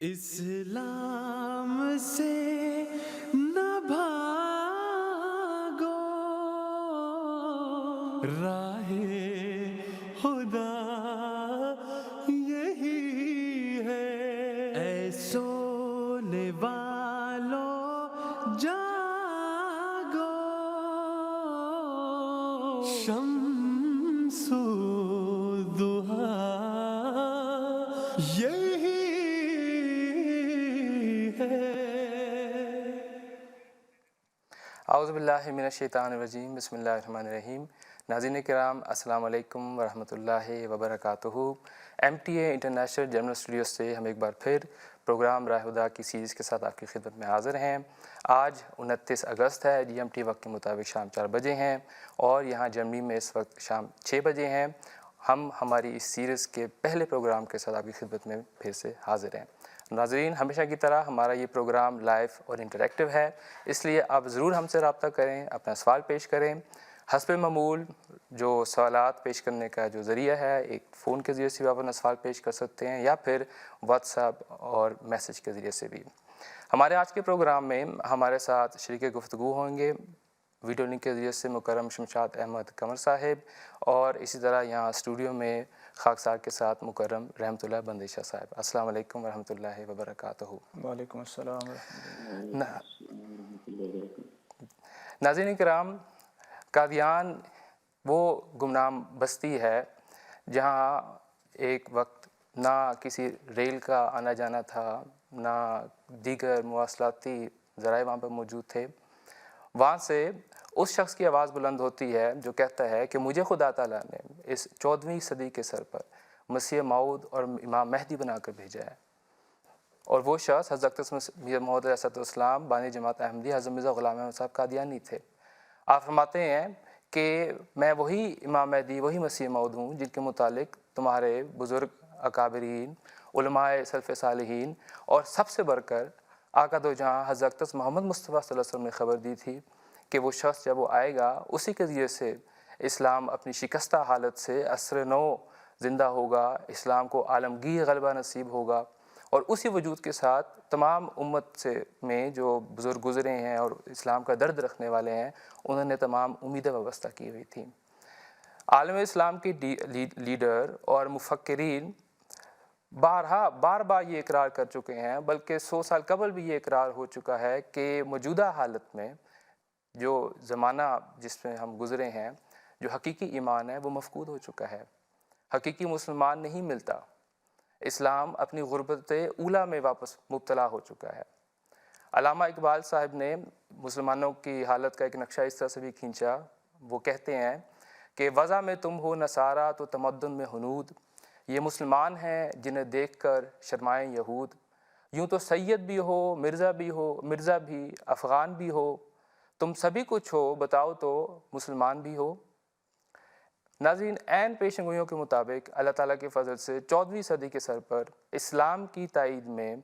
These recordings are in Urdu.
اسلام سے نہ بھاگو، راہ خدا یہی ہے۔ اے سونے والو جاگو، شمس الضحیٰ یہی اعوذ باللہ من الشیطان الرجیم، بسم اللہ الرحمن الرحیم۔ ناظرین کرام، السلام علیکم ورحمۃ اللہ وبرکاتہ۔ MTA انٹرنیشنل جرنل اسٹوڈیو سے ہم ایک بار پھر پروگرام راہ خدا کی سیریز کے ساتھ آپ کی خدمت میں حاضر ہیں۔ آج 29 اگست ہے، GMT وقت کے مطابق شام 4 بجے ہیں اور یہاں جرمنی میں اس وقت شام 6 بجے ہیں۔ ہم ہماری اس سیریز کے پہلے پروگرام کے ساتھ آپ کی خدمت میں پھر سے حاضر ہیں۔ ناظرین، ہمیشہ کی طرح ہمارا یہ پروگرام لائیو اور انٹریکٹیو ہے، اس لیے آپ ضرور ہم سے رابطہ کریں، اپنا سوال پیش کریں۔ حسب معمول جو سوالات پیش کرنے کا جو ذریعہ ہے، ایک فون کے ذریعے سے بھی آپ اپنا سوال پیش کر سکتے ہیں یا پھر واٹس ایپ اور میسیج کے ذریعے سے بھی۔ ہمارے آج کے پروگرام میں ہمارے ساتھ شریک گفتگو ہوں گے ویڈیو لنک کے ذریعے سے مکرم شمشاد احمد قمر صاحب، اور اسی طرح یہاں اسٹوڈیو میں خاکسار کے ساتھ مکرم رحمت اللہ بندیشہ صاحب۔ السلام علیکم ورحمۃ اللہ وبرکاتہ۔ وعلیکم السلام ورحمۃ اللہ۔ ناظرین کرام، قادیان وہ گمنام بستی ہے جہاں ایک وقت نہ کسی ریل کا آنا جانا تھا، نہ دیگر مواصلاتی ذرائع وہاں پر موجود تھے۔ وہاں سے اس شخص کی آواز بلند ہوتی ہے جو کہتا ہے کہ مجھے خدا تعالیٰ نے اس 14ویں صدی کے سر پر مسیح موعود اور امام مہدی بنا کر بھیجا ہے، اور وہ شخص حضرت میاں محمد علیہ السلام بانی جماعت احمدیہ حضرت مرزا غلام احمد صاحب قادیانی تھے۔ آپ فرماتے ہیں کہ میں وہی امام مہدی، وہی مسیح موعود ہوں جن کے متعلق تمہارے بزرگ اکابرین، علماء سلف صالحین اور سب سے بڑھ کر آقا دو جہاں حضرت محمد مصطفیٰ صلی اللہ علیہ وسلم نے خبر دی تھی کہ وہ شخص جب وہ آئے گا اسی کے ذریعے سے اسلام اپنی شکستہ حالت سے عصر نو زندہ ہوگا، اسلام کو عالمگیر غلبہ نصیب ہوگا، اور اسی وجود کے ساتھ تمام امت سے میں جو بزرگ گزرے ہیں اور اسلام کا درد رکھنے والے ہیں، انہوں نے تمام امیدیں وابستہ کی ہوئی تھیں۔ عالم اسلام کی لیڈر اور مفکرین بار بار یہ اقرار کر چکے ہیں، بلکہ 100 سال قبل بھی یہ اقرار ہو چکا ہے کہ موجودہ حالت میں جو زمانہ جس میں ہم گزرے ہیں، جو حقیقی ایمان ہے وہ مفقود ہو چکا ہے، حقیقی مسلمان نہیں ملتا، اسلام اپنی غربت اولیٰ میں واپس مبتلا ہو چکا ہے۔ علامہ اقبال صاحب نے مسلمانوں کی حالت کا ایک نقشہ اس طرح سے بھی کھینچا، وہ کہتے ہیں کہ وضع میں تم ہو نصارہ تو تمدن میں ہنود، یہ مسلمان ہیں جنہیں دیکھ کر شرمائیں یہود، یوں تو سید بھی ہو، مرزا بھی، افغان بھی ہو، تم سبھی کچھ ہو، بتاؤ تو مسلمان بھی ہو۔ ناظرین، عین پیشن گوئیوں کے مطابق اللہ تعالیٰ کے فضل سے 14ویں صدی کے سر پر اسلام کی تائید میں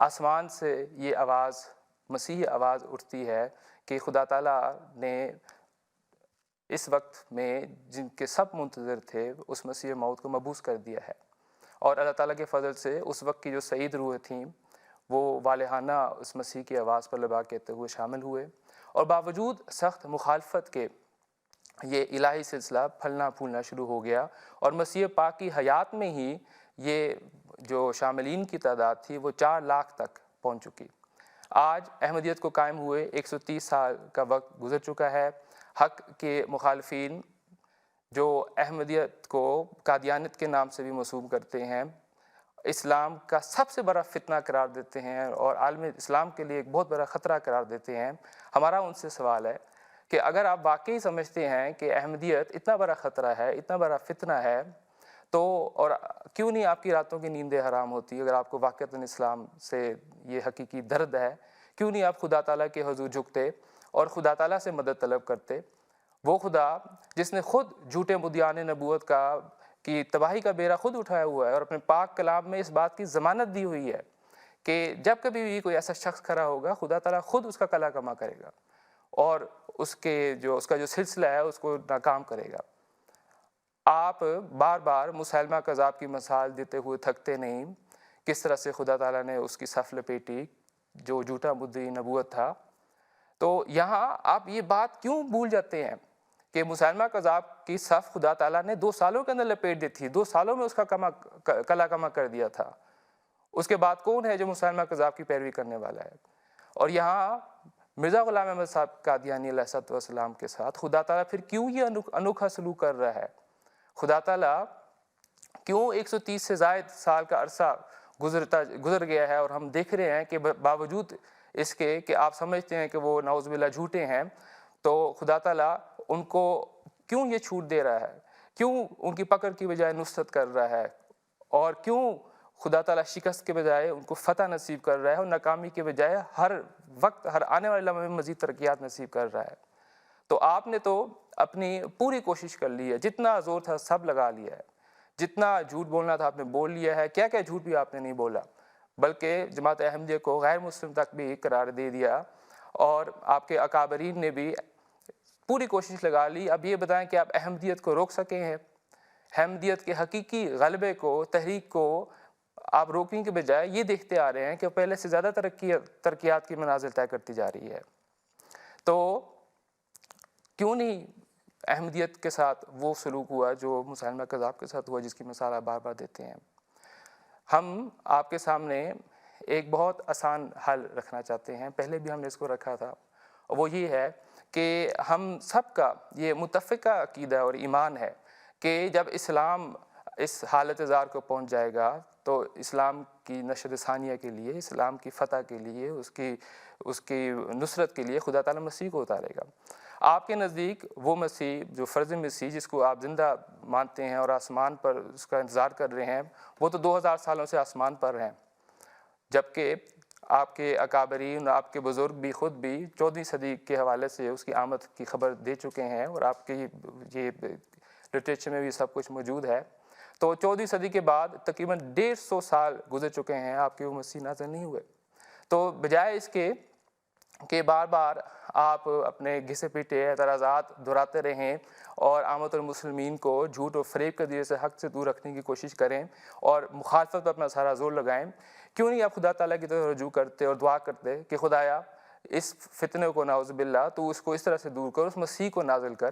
آسمان سے یہ آواز، مسیحی آواز اٹھتی ہے کہ خدا تعالیٰ نے اس وقت میں جن کے سب منتظر تھے اس مسیح موعود کو مبعوث کر دیا ہے، اور اللہ تعالیٰ کے فضل سے اس وقت کی جو سعید روح تھیں وہ والہانہ اس مسیح کی آواز پر لبا کہتے ہوئے شامل ہوئے، اور باوجود سخت مخالفت کے یہ الہی سلسلہ پھلنا پھولنا شروع ہو گیا، اور مسیح پاک کی حیات میں ہی یہ جو شاملین کی تعداد تھی وہ 4 لاکھ تک پہنچ چکی۔ آج احمدیت کو قائم ہوئے 130 سال کا وقت گزر چکا ہے۔ حق کے مخالفین جو احمدیت کو قادیانیت کے نام سے بھی موسوم کرتے ہیں، اسلام کا سب سے بڑا فتنہ قرار دیتے ہیں اور عالم اسلام کے لیے ایک بہت بڑا خطرہ قرار دیتے ہیں، ہمارا ان سے سوال ہے کہ اگر آپ واقعی سمجھتے ہیں کہ احمدیت اتنا بڑا خطرہ ہے، اتنا بڑا فتنہ ہے، تو اور کیوں نہیں آپ کی راتوں کی نیندیں حرام ہوتی؟ اگر آپ کو واقعتاً اسلام سے یہ حقیقی درد ہے، کیوں نہیں آپ خدا تعالیٰ کے حضور جھکتے اور خدا تعالیٰ سے مدد طلب کرتے؟ وہ خدا جس نے خود جھوٹے مدعیان نبوت کی تباہی کا بیڑا خود اٹھایا ہوا ہے اور اپنے پاک کلام میں اس بات کی ضمانت دی ہوئی ہے کہ جب کبھی بھی کوئی ایسا شخص کھڑا ہوگا خدا تعالیٰ خود اس کا کلا کما کرے گا اور اس کا جو سلسلہ ہے اس کو ناکام کرے گا۔ آپ بار بار مسلمہ کذاب کی مثال دیتے ہوئے تھکتے نہیں کس طرح سے خدا تعالیٰ نے اس کی صف لپیٹی جو جھوٹا مدعی نبوت تھا. تو یہاں آپ یہ بات کیوں بھول جاتے ہیں کہ مسیلمہ کذاب کی صف خدا تعالیٰ نے 2 سالوں کے اندر لپیٹ دی تھی, 2 سالوں میں اس کا کلا کما کر دیا تھا. اس کے بعد کون ہے جو مسیلمہ کذاب کی پیروی کرنے والا ہے؟ اور یہاں مرزا غلام احمد صاحب قادیانی علیہ السلام کے ساتھ خدا تعالیٰ پھر کیوں یہ انوکھا سلوک کر رہا ہے؟ خدا تعالیٰ کیوں 130 سے زائد سال کا عرصہ گزر گیا ہے اور ہم دیکھ رہے ہیں کہ باوجود اس کے کہ آپ سمجھتے ہیں کہ وہ نعوذ باللہ جھوٹے ہیں, تو خدا تعالیٰ ان کو کیوں یہ چھوٹ دے رہا ہے؟ کیوں ان کی پکڑ کی بجائے نصرت کر رہا ہے؟ اور کیوں خدا تعالیٰ شکست کے بجائے ان کو فتح نصیب کر رہا ہے اور ناکامی کے بجائے ہر وقت, ہر آنے والے لمحے میں مزید ترقیات نصیب کر رہا ہے؟ تو آپ نے تو اپنی پوری کوشش کر لی ہے, جتنا زور تھا سب لگا لیا ہے, جتنا جھوٹ بولنا تھا آپ نے بول لیا ہے. کیا کیا جھوٹ بھی آپ نے نہیں بولا, بلکہ جماعت احمدیہ کو غیر مسلم تک بھی قرار دے دیا, اور آپ کے اکابرین نے بھی پوری کوشش لگا لی. اب یہ بتائیں کہ آپ احمدیت کو روک سکے ہیں؟ احمدیت کے حقیقی غلبے کو, تحریک کو آپ روکنے کے بجائے یہ دیکھتے آ رہے ہیں کہ پہلے سے زیادہ ترقیات کی منازل طے کرتی جا رہی ہے. تو کیوں نہیں احمدیت کے ساتھ وہ سلوک ہوا جو مسیلمہ کذاب کے ساتھ ہوا, جس کی مثال آپ بار بار دیتے ہیں؟ ہم آپ کے سامنے ایک بہت آسان حل رکھنا چاہتے ہیں, پہلے بھی ہم نے اس کو رکھا تھا, اور وہ یہ ہے کہ ہم سب کا یہ متفقہ عقیدہ اور ایمان ہے کہ جب اسلام اس حالت زار کو پہنچ جائے گا تو اسلام کی نشر ثانیہ کے لیے, اسلام کی فتح کے لیے, اس کی نصرت کے لیے خدا تعالیٰ مسیح کو اتارے گا. آپ کے نزدیک وہ مسیح جو فرض مسیح جس کو آپ زندہ مانتے ہیں اور آسمان پر اس کا انتظار کر رہے ہیں, وہ تو 2000 سالوں سے آسمان پر ہیں, جبکہ آپ کے اکابرین, آپ کے بزرگ بھی خود بھی 14ویں صدی کے حوالے سے اس کی آمد کی خبر دے چکے ہیں, اور آپ کی یہ لٹریچر میں بھی سب کچھ موجود ہے. تو 14ویں صدی کے بعد تقریباً 150 سال گزر چکے ہیں, آپ کے وہ مسیح نازل نہیں ہوئے. تو بجائے اس کے کہ بار بار آپ اپنے گھسے پیٹے اعتراضات دہراتے رہیں اور عامت المسلمین کو جھوٹ و فریب کے ذریعے سے حق سے دور رکھنے کی کوشش کریں اور مخالفت پر اپنا سارا زور لگائیں, کیوں نہیں آپ خدا تعالیٰ کی طرف رجوع کرتے اور دعا کرتے کہ خدایا اس فتنے کو نعوذ باللہ تو اس کو اس طرح سے دور کر, اس مسیح کو نازل کر.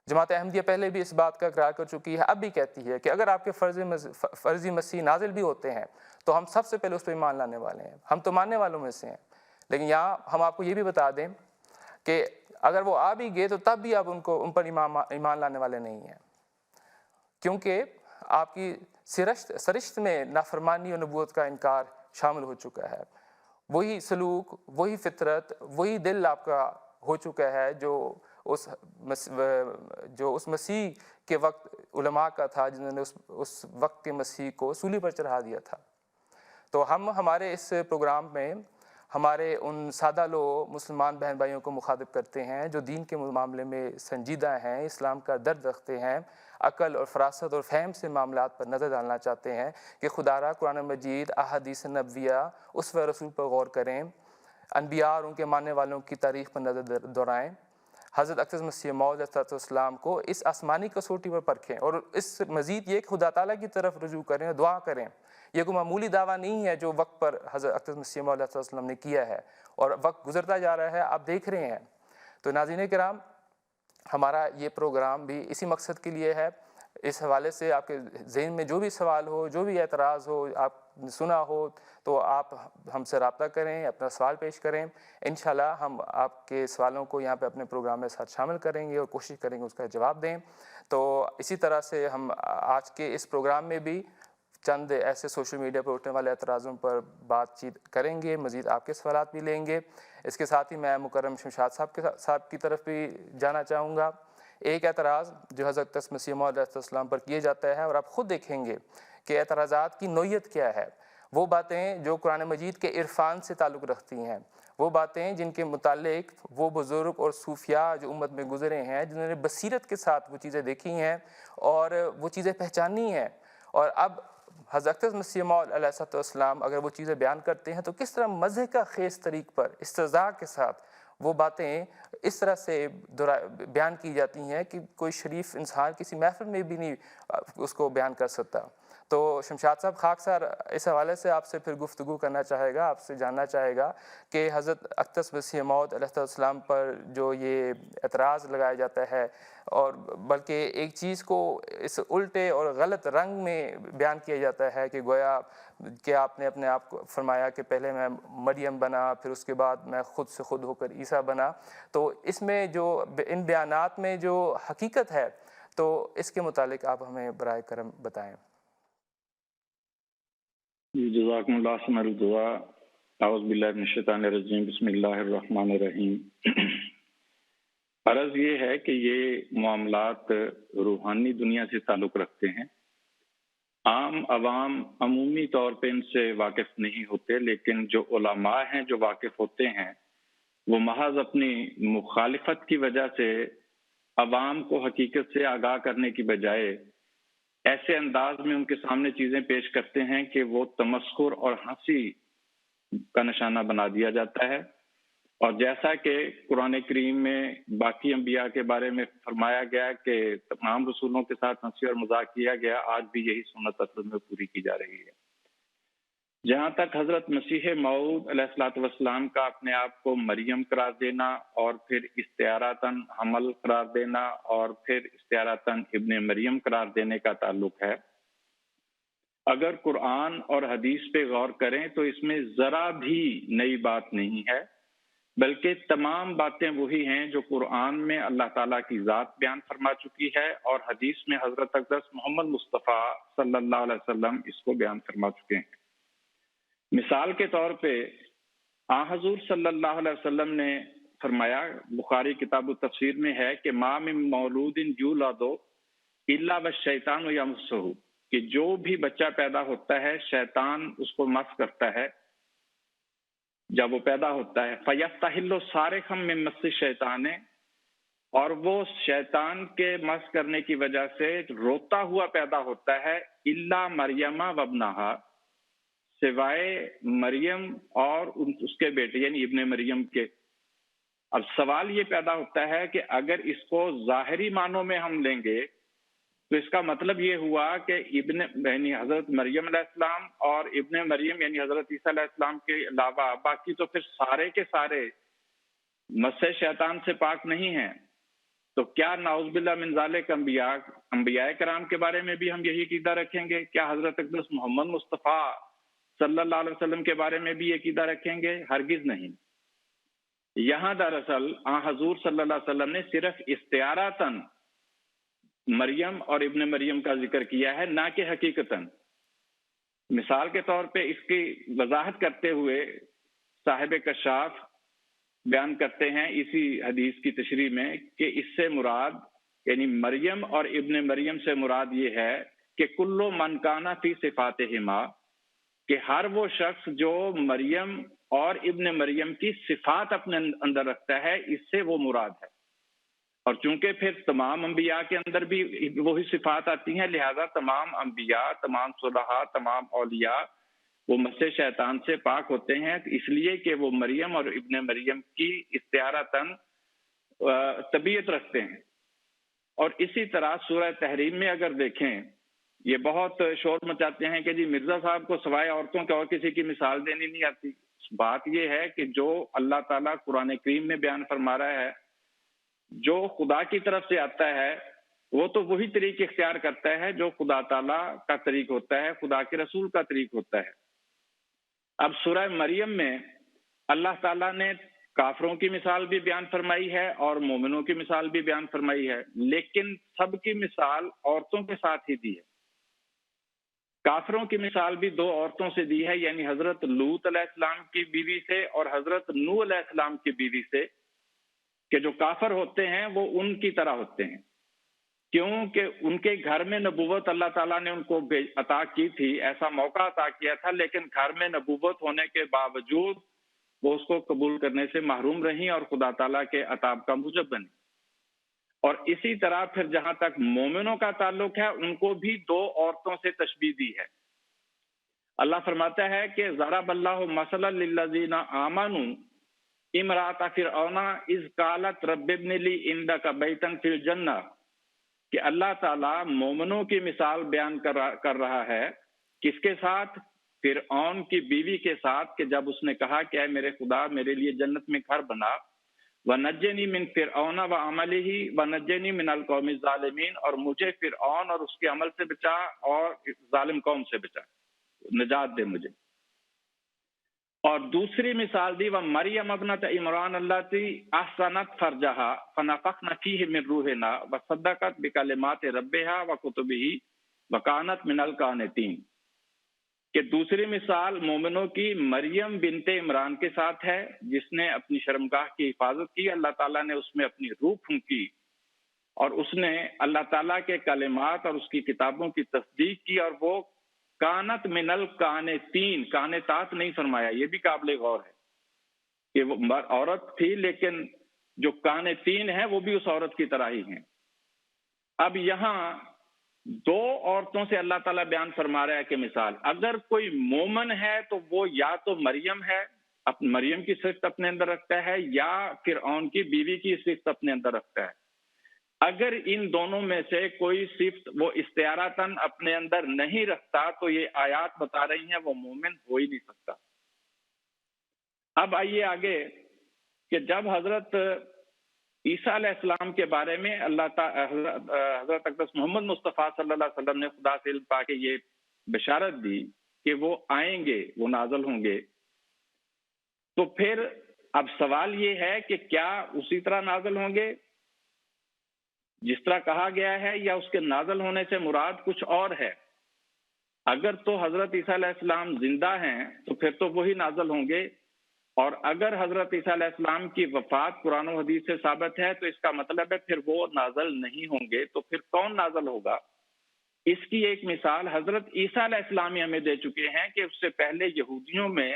جماعت احمدیہ پہلے بھی اس بات کا اقرار کر چکی ہے, اب بھی کہتی ہے کہ اگر آپ کے فرضی مسیح نازل بھی ہوتے ہیں تو ہم سب سے پہلے اس پہ ایمان لانے والے ہیں, ہم تو ماننے والوں میں سے ہیں. لیکن یہاں ہم آپ کو یہ بھی بتا دیں کہ اگر وہ آ بھی گئے تو تب بھی آپ ان پر ایمان لانے والے نہیں ہیں, کیونکہ آپ کی سرشت میں نافرمانی اور نبوت کا انکار شامل ہو چکا ہے. وہی سلوک, وہی فطرت, وہی دل آپ کا ہو چکا ہے جو اس مسیح کے وقت علماء کا تھا, جنہوں نے اس وقت کے مسیح کو سولی پر چڑھا دیا تھا. تو ہم ہمارے اس پروگرام میں ہمارے ان سادہ لو مسلمان بہن بھائیوں کو مخاطب کرتے ہیں جو دین کے معاملے میں سنجیدہ ہیں, اسلام کا درد رکھتے ہیں, عقل اور فراست اور فہم سے معاملات پر نظر ڈالنا چاہتے ہیں کہ خدا را قرآن مجید, احادیث نبویہ, اسوہ رسول پر غور کریں, انبیاء اور ان کے ماننے والوں کی تاریخ پر نظر دورائیں, حضرت اقدس مسیح موعود علیہ السلام کو اس آسمانی کسوٹی پر پرکھیں, اور اس مزید یہ کہ خدا تعالیٰ کی طرف رجوع کریں اور دعا کریں. یہ کوئی معمولی دعویٰ نہیں ہے جو وقت پر حضرت اقدس مسیح موعود علیہ السلام نے کیا ہے, اور وقت گزرتا جا رہا ہے, آپ دیکھ رہے ہیں. تو ناظرین کرام, ہمارا یہ پروگرام بھی اسی مقصد کے لیے ہے. اس حوالے سے آپ کے ذہن میں جو بھی سوال ہو, جو بھی اعتراض ہو, آپ نے سنا ہو, تو آپ ہم سے رابطہ کریں, اپنا سوال پیش کریں. انشاءاللہ ہم آپ کے سوالوں کو یہاں پہ اپنے پروگرام میں ساتھ شامل کریں گے اور کوشش کریں گے اس کا جواب دیں. تو اسی طرح سے ہم آج کے اس پروگرام میں بھی چند ایسے سوشل میڈیا پر اٹھنے والے اعتراضوں پر بات چیت کریں گے, مزید آپ کے سوالات بھی لیں گے. اس کے ساتھ ہی میں مکرم شمشاد صاحب کی طرف بھی جانا چاہوں گا. ایک اعتراض جو حضرت مسیح موعود علیہ السلام پر کیے جاتا ہے, اور آپ خود دیکھیں گے کہ اعتراضات کی نوعیت کیا ہے. وہ باتیں جو قرآن مجید کے عرفان سے تعلق رکھتی ہیں, وہ باتیں جن کے متعلق وہ بزرگ اور صوفیاء جو امت میں گزرے ہیں, جنہوں نے بصیرت کے ساتھ وہ چیزیں دیکھی ہیں اور وہ چیزیں پہچانی ہیں, اور اب حضرت مسیح موعود علیہ السلام اگر وہ چیزیں بیان کرتے ہیں تو کس طرح مزے کا خیز طریق پر استضاء کے ساتھ وہ باتیں اس طرح سے بیان کی جاتی ہیں کہ کوئی شریف انسان کسی محفل میں بھی نہیں اس کو بیان کر سکتا. تو شمشاد صاحب خاک سار اس حوالے سے آپ سے پھر گفتگو کرنا چاہے گا، آپ سے جاننا چاہے گا کہ حضرت اقدس مسیح موعود علیہ السلام پر جو یہ اعتراض لگایا جاتا ہے، اور بلکہ ایک چیز کو اس الٹے اور غلط رنگ میں بیان کیا جاتا ہے کہ گویا کہ آپ نے اپنے آپ کو فرمایا کہ پہلے میں مریم بنا، پھر اس کے بعد میں خود سے خود ہو کر عیسیٰ بنا، تو اس میں جو ان بیانات میں جو حقیقت ہے تو اس کے متعلق آپ ہمیں برائے کرم بتائیں۔ جزاکم اللہ ثمر الدعا۔ اعوذ باللہ من الشیطان الرجیم، بسم اللہ الرحمن الرحیم۔ عرض یہ ہے کہ یہ معاملات روحانی دنیا سے تعلق رکھتے ہیں۔ عام عوام عمومی طور پہ ان سے واقف نہیں ہوتے، لیکن جو علماء ہیں جو واقف ہوتے ہیں وہ محض اپنی مخالفت کی وجہ سے عوام کو حقیقت سے آگاہ کرنے کی بجائے ایسے انداز میں ان کے سامنے چیزیں پیش کرتے ہیں کہ وہ تمسخر اور ہنسی کا نشانہ بنا دیا جاتا ہے۔ اور جیسا کہ قرآن کریم میں باقی انبیاء کے بارے میں فرمایا گیا کہ تمام رسولوں کے ساتھ ہنسی اور مذاق کیا گیا، آج بھی یہی سنت اصل میں پوری کی جا رہی ہے۔ جہاں تک حضرت مسیح موعود علیہ الصلوۃ والسلام کا اپنے آپ کو مریم قرار دینا اور پھر استعارتاً حمل قرار دینا اور پھر استعارتاً ابن مریم قرار دینے کا تعلق ہے، اگر قرآن اور حدیث پہ غور کریں تو اس میں ذرا بھی نئی بات نہیں ہے، بلکہ تمام باتیں وہی ہیں جو قرآن میں اللہ تعالیٰ کی ذات بیان فرما چکی ہے اور حدیث میں حضرت اقدس محمد مصطفیٰ صلی اللہ علیہ وسلم اس کو بیان فرما چکے ہیں۔ مثال کے طور پہ حضور صلی اللہ علیہ وسلم نے فرمایا، بخاری کتاب التفسیر میں ہے کہ ما من مولود یولد الا والشیطان یمسہ، کہ جو بھی بچہ پیدا ہوتا ہے شیطان اس کو مس کرتا ہے جب وہ پیدا ہوتا ہے، فیستحل صارخا من مس الشیطان، اور وہ شیطان کے مس کرنے کی وجہ سے روتا ہوا پیدا ہوتا ہے، الا مریم وابنہا، سوائے مریم اور اس کے بیٹے یعنی ابن مریم کے۔ اب سوال یہ پیدا ہوتا ہے کہ اگر اس کو ظاہری معنوں میں ہم لیں گے تو اس کا مطلب یہ ہوا کہ یعنی حضرت مریم علیہ السلام اور ابن مریم یعنی حضرت عیسیٰ علیہ السلام کے علاوہ باقی تو پھر سارے کے سارے مس شیطان سے پاک نہیں ہیں۔ تو کیا نعوذ باللہ من ذالک انبیاء کرام کے بارے میں بھی ہم یہی عقیدہ رکھیں گے؟ کیا حضرت اقدس محمد مصطفیٰ صلی اللہ علیہ وسلم کے بارے میں بھی یہ عقیدہ رکھیں گے؟ ہرگز نہیں۔ یہاں دراصل حضور صلی اللہ علیہ وسلم نے صرف استعارتاً مریم اور ابن مریم کا ذکر کیا ہے، نہ کہ حقیقتاً۔ مثال کے طور پہ اس کی وضاحت کرتے ہوئے صاحب کشاف بیان کرتے ہیں اسی حدیث کی تشریح میں کہ اس سے مراد یعنی مریم اور ابن مریم سے مراد یہ ہے کہ کل من کان فی صفاتہما، کہ ہر وہ شخص جو مریم اور ابن مریم کی صفات اپنے اندر رکھتا ہے، اس سے وہ مراد ہے۔ اور چونکہ پھر تمام انبیاء کے اندر بھی وہی صفات آتی ہیں، لہذا تمام انبیاء، تمام صلحاء، تمام اولیاء وہ مس شیطان سے پاک ہوتے ہیں، اس لیے کہ وہ مریم اور ابن مریم کی استعارتاً طبیعت رکھتے ہیں۔ اور اسی طرح سورہ تحریم میں اگر دیکھیں، یہ بہت شور مچاتے ہیں کہ جی مرزا صاحب کو سوائے عورتوں کے اور کسی کی مثال دینی نہیں آتی۔ بات یہ ہے کہ جو اللہ تعالیٰ قرآن کریم میں بیان فرما رہا ہے، جو خدا کی طرف سے آتا ہے، وہ تو وہی طریق اختیار کرتا ہے جو خدا تعالیٰ کا طریق ہوتا ہے، خدا کے رسول کا طریق ہوتا ہے۔ اب سورہ مریم میں اللہ تعالیٰ نے کافروں کی مثال بھی بیان فرمائی ہے اور مومنوں کی مثال بھی بیان فرمائی ہے، لیکن سب کی مثال عورتوں کے ساتھ ہی دی ہے۔ کافروں کی مثال بھی دو عورتوں سے دی ہے، یعنی حضرت لوط علیہ السلام کی بیوی سے اور حضرت نوح علیہ السلام کی بیوی سے، کہ جو کافر ہوتے ہیں وہ ان کی طرح ہوتے ہیں، کیونکہ ان کے گھر میں نبوت اللہ تعالیٰ نے ان کو عطا کی تھی، ایسا موقع عطا کیا تھا، لیکن گھر میں نبوت ہونے کے باوجود وہ اس کو قبول کرنے سے محروم رہیں اور خدا تعالیٰ کے عطاب کا موجب بنی۔ اور اسی طرح پھر جہاں تک مومنوں کا تعلق ہے، ان کو بھی دو عورتوں سے تشبیہ دی ہے۔ اللہ فرماتا ہے کہ ضرب اللہ مثلا للذین آمنوا امرأۃ فرعون اذ قالت رب ابن لی عندک بیتا فی الجنہ، کہ اللہ تعالیٰ مومنوں کی مثال بیان کر رہا ہے کس کے ساتھ؟ فرعون کی بیوی کے ساتھ، کہ جب اس نے کہا کہ اے میرے خدا میرے لیے جنت میں گھر بنا، وَنَجِّنِي مِن فِرْعَوْنَ وَعَمَلِهِ وَنَجِّنِي مِنَ الْقَوْمِ الظَّالِمِينَ، اور مجھے فرعون اور اس کے عمل سے بچا اور ظالم قوم سے بچا، نجات دے مجھے۔ اور دوسری مثال دی وَمَرْيَمَ ابْنَتَ عِمْرَانَ اللَّتِي أَحْصَنَتْ فَرْجَهَا فَنَفَخْنَا فِيهِ مِن رُوحِنَا وَصَدَّقَتْ بِكَلِمَاتِ رَبِّهَا وَكُتُبِهِ وَكَانَتْ مِنَ الْقَانِتِينَ، کہ دوسری مثال مومنوں کی مریم بنت عمران کے ساتھ ہے، جس نے اپنی شرمگاہ کی حفاظت کی، اللہ تعالیٰ نے اس میں اپنی روح پھونکی اور اس نے اللہ تعالیٰ کے کلمات اور اس کی کتابوں کی تصدیق کی، اور وہ کانت من القانتین، کانتات نہیں فرمایا، یہ بھی قابل غور ہے کہ وہ عورت تھی، لیکن جو قانتین ہیں وہ بھی اس عورت کی طرح ہی ہیں۔ اب یہاں دو عورتوں سے اللہ تعالیٰ بیان فرما رہا ہے کہ مثال، اگر کوئی مومن ہے تو وہ یا تو مریم ہے، مریم کی صفت اپنے اندر رکھتا ہے، یا فرعون کی بیوی کی صفت اپنے اندر رکھتا ہے۔ اگر ان دونوں میں سے کوئی صفت وہ استعارتاً اپنے اندر نہیں رکھتا تو یہ آیات بتا رہی ہیں وہ مومن ہو ہی نہیں سکتا۔ اب آئیے آگے کہ جب حضرت عیسیٰ علیہ السلام کے بارے میں حضرت اقدس محمد مصطفیٰ صلی اللہ علیہ وسلم نے خدا سے علم پا کے یہ بشارت دی کہ وہ آئیں گے، وہ نازل ہوں گے، تو پھر اب سوال یہ ہے کہ کیا اسی طرح نازل ہوں گے جس طرح کہا گیا ہے، یا اس کے نازل ہونے سے مراد کچھ اور ہے؟ اگر تو حضرت عیسیٰ علیہ السلام زندہ ہیں تو پھر تو وہی نازل ہوں گے، اور اگر حضرت عیسیٰ علیہ السلام کی وفات قرآن و حدیث سے ثابت ہے تو اس کا مطلب ہے پھر وہ نازل نہیں ہوں گے، تو پھر کون نازل ہوگا؟ اس کی ایک مثال حضرت عیسیٰ علیہ السلام ہی ہمیں دے چکے ہیں کہ اس سے پہلے یہودیوں میں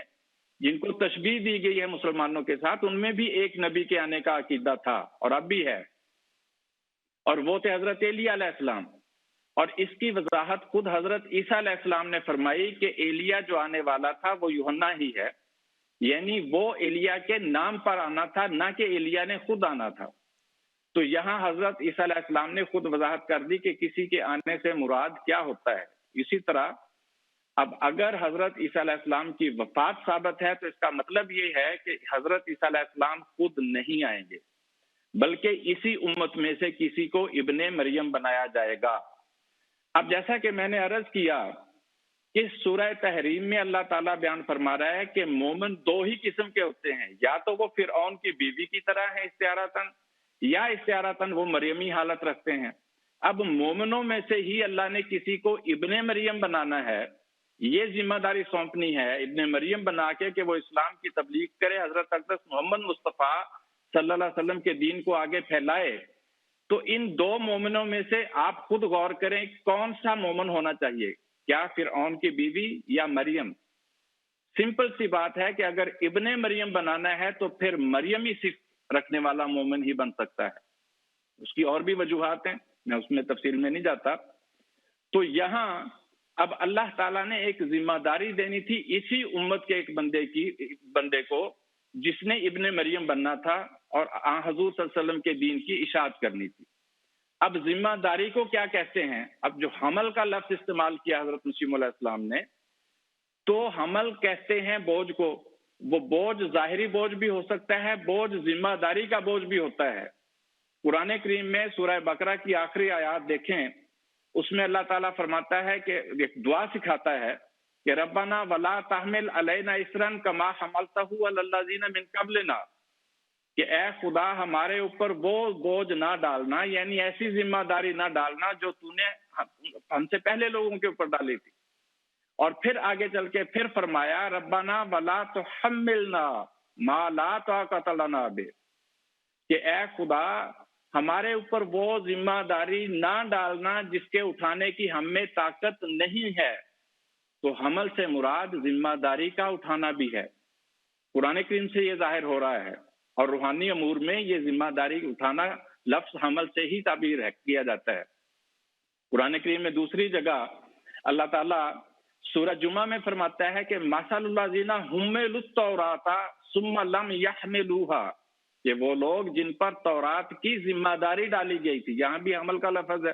جن کو تشبیہ دی گئی ہے مسلمانوں کے ساتھ، ان میں بھی ایک نبی کے آنے کا عقیدہ تھا اور اب بھی ہے، اور وہ تھے حضرت ایلیہ علیہ السلام۔ اور اس کی وضاحت خود حضرت عیسیٰ علیہ السلام نے فرمائی کہ ایلیہ جو آنے والا تھا وہ یوحنا ہی ہے، یعنی وہ ایلیہ کے نام پر آنا تھا، نہ کہ ایلیہ نے خود آنا تھا۔ تو یہاں حضرت عیسیٰ علیہ السلام نے خود وضاحت کر دی کہ کسی کے آنے سے مراد کیا ہوتا ہے۔ اسی طرح اب اگر حضرت عیسیٰ علیہ السلام کی وفات ثابت ہے تو اس کا مطلب یہ ہے کہ حضرت عیسیٰ علیہ السلام خود نہیں آئیں گے، بلکہ اسی امت میں سے کسی کو ابن مریم بنایا جائے گا۔ اب جیسا کہ میں نے عرض کیا کہ سورہ تحریم میں اللہ تعالیٰ بیان فرما رہا ہے کہ مومن دو ہی قسم کے ہوتے ہیں، یا تو وہ فرعون کی بیوی کی طرح ہے استعارتاً، یا استعارتاً وہ مریمی حالت رکھتے ہیں۔ اب مومنوں میں سے ہی اللہ نے کسی کو ابن مریم بنانا ہے، یہ ذمہ داری سونپنی ہے ابن مریم بنا کے کہ وہ اسلام کی تبلیغ کرے، حضرت اقدس محمد مصطفیٰ صلی اللہ علیہ وسلم کے دین کو آگے پھیلائے۔ تو ان دو مومنوں میں سے آپ خود غور کریں کون سا مومن ہونا چاہیے، کیا فرعون کی بیوی یا مریم؟ سمپل سی بات ہے کہ اگر ابن مریم بنانا ہے تو پھر مریمی صفت رکھنے والا مومن ہی بن سکتا ہے۔ اس کی اور بھی وجوہات ہیں، میں اس میں تفصیل میں نہیں جاتا۔ تو یہاں اب اللہ تعالیٰ نے ایک ذمہ داری دینی تھی اسی امت کے ایک بندے کو جس نے ابن مریم بننا تھا اور حضور صلی اللہ علیہ وسلم کے دین کی اشاعت کرنی تھی۔ اب ذمہ داری کو کیا کہتے ہیں؟ اب جو حمل کا لفظ استعمال کیا حضرت مسیح علیہ السلام نے، تو حمل کہتے ہیں بوجھ کو، وہ بوجھ ظاہری بوجھ بھی ہو سکتا ہے، بوجھ ذمہ داری کا بوجھ بھی ہوتا ہے۔ قرآن کریم میں سورہ بقرہ کی آخری آیات دیکھیں، اس میں اللہ تعالیٰ فرماتا ہے کہ ایک دعا سکھاتا ہے کہ ربنا ولا تحمل علینا اسرا کما حملتہ علی الذین من قبلنا، کہ اے خدا ہمارے اوپر وہ بوجھ نہ ڈالنا، یعنی ایسی ذمہ داری نہ ڈالنا جو تو نے ہم سے پہلے لوگوں کے اوپر ڈالی تھی۔ اور پھر آگے چل کے پھر فرمایا ربنا ولا تحملنا ما لا طاقت لنا بہ، کہ اے خدا ہمارے اوپر وہ ذمہ داری نہ ڈالنا جس کے اٹھانے کی ہم میں طاقت نہیں ہے۔ تو حمل سے مراد ذمہ داری کا اٹھانا بھی ہے، قرآن کریم سے یہ ظاہر ہو رہا ہے، اور روحانی امور میں یہ ذمہ داری اٹھانا لفظ حمل سے ہی تعبیر کیا جاتا ہے۔ قرآن کریم میں دوسری جگہ اللہ تعالیٰ سورہ جمعہ میں فرماتا ہے کہ مثل الذین حملوا التوراۃ ثم لم یحملوها، کہ وہ لوگ جن پر تورات کی ذمہ داری ڈالی گئی تھی، یہاں بھی حمل کا لفظ ہے،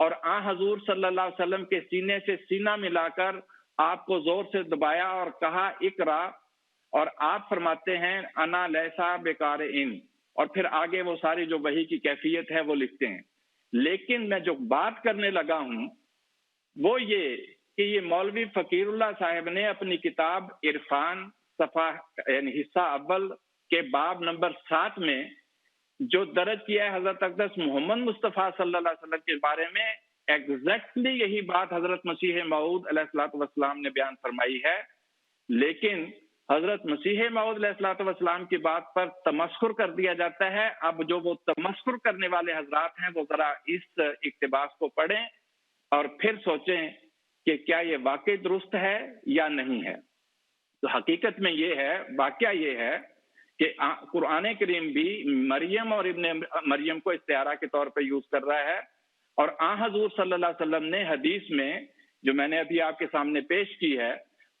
اور آن حضور صلی اللہ علیہ وسلم کے سینے سے سینہ ملا کر آپ کو زور سے دبایا اور کہا اقرا، اور آپ فرماتے ہیں انا لیسا بقارئن، اور پھر آگے وہ ساری جو وحی کی کیفیت ہے وہ لکھتے ہیں۔ لیکن میں جو بات کرنے لگا ہوں وہ یہ کہ یہ مولوی فقیر اللہ صاحب نے اپنی کتاب عرفان صفحہ یعنی حصہ اول کے باب نمبر 7 میں جو درج کیا ہے حضرت اقدس محمد مصطفیٰ صلی اللہ علیہ وسلم کے بارے میں، ایگزیکٹلی یہی بات حضرت مسیح موعود علیہ الصلوۃ والسلام نے بیان فرمائی ہے، لیکن حضرت مسیح موعود علیہ الصلوۃ والسلام کی بات پر تمسخر کر دیا جاتا ہے۔ اب جو وہ تمسخر کرنے والے حضرات ہیں وہ ذرا اس اقتباس کو پڑھیں اور پھر سوچیں کہ کیا یہ واقعی درست ہے یا نہیں ہے۔ تو حقیقت میں یہ ہے، واقعہ یہ ہے کہ قرآن کریم بھی مریم اور ابن مریم کو استعارہ کے طور پہ یوز کر رہا ہے، اور آن حضور صلی اللہ علیہ وسلم نے حدیث میں جو میں نے ابھی آپ کے سامنے پیش کی ہے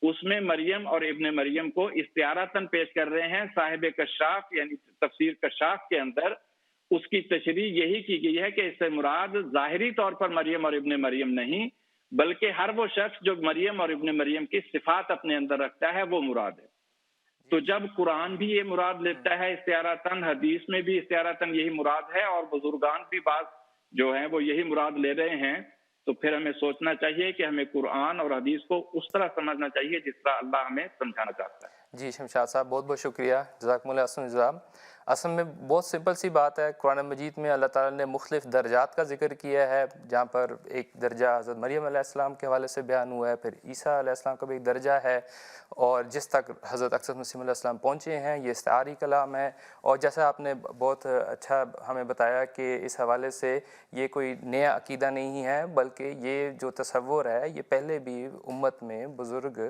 اس میں مریم اور ابن مریم کو استعارتاً پیش کر رہے ہیں۔ صاحب کشاف یعنی تفسیر کشاف کے اندر اس کی تشریح یہی کی گئی ہے کہ اس سے مراد ظاہری طور پر مریم اور ابن مریم نہیں، بلکہ ہر وہ شخص جو مریم اور ابن مریم کی صفات اپنے اندر رکھتا ہے وہ مراد ہے۔ تو جب قرآن بھی یہ مراد لیتا ہے استعارتاً، حدیث میں بھی استعارتاً یہی مراد ہے، اور بزرگان بھی بعض جو ہیں وہ یہی مراد لے رہے ہیں، تو پھر ہمیں سوچنا چاہیے کہ ہمیں قرآن اور حدیث کو اس طرح سمجھنا چاہیے جس طرح اللہ ہمیں سمجھانا چاہتا ہے۔ جی شمشاد صاحب بہت بہت شکریہ، جزاکم اللہ احسن الجزاء۔ اصل میں بہت سمپل سی بات ہے، قرآن مجید میں اللہ تعالیٰ نے مختلف درجات کا ذکر کیا ہے، جہاں پر ایک درجہ حضرت مریم علیہ السلام کے حوالے سے بیان ہوا ہے، پھر عیسیٰ علیہ السلام کا بھی ایک درجہ ہے، اور جس تک حضرت اقدس مسیح علیہ السلام پہنچے ہیں یہ استعاری کلام ہے۔ اور جیسا آپ نے بہت اچھا ہمیں بتایا کہ اس حوالے سے یہ کوئی نیا عقیدہ نہیں ہے، بلکہ یہ جو تصور ہے یہ پہلے بھی امت میں بزرگ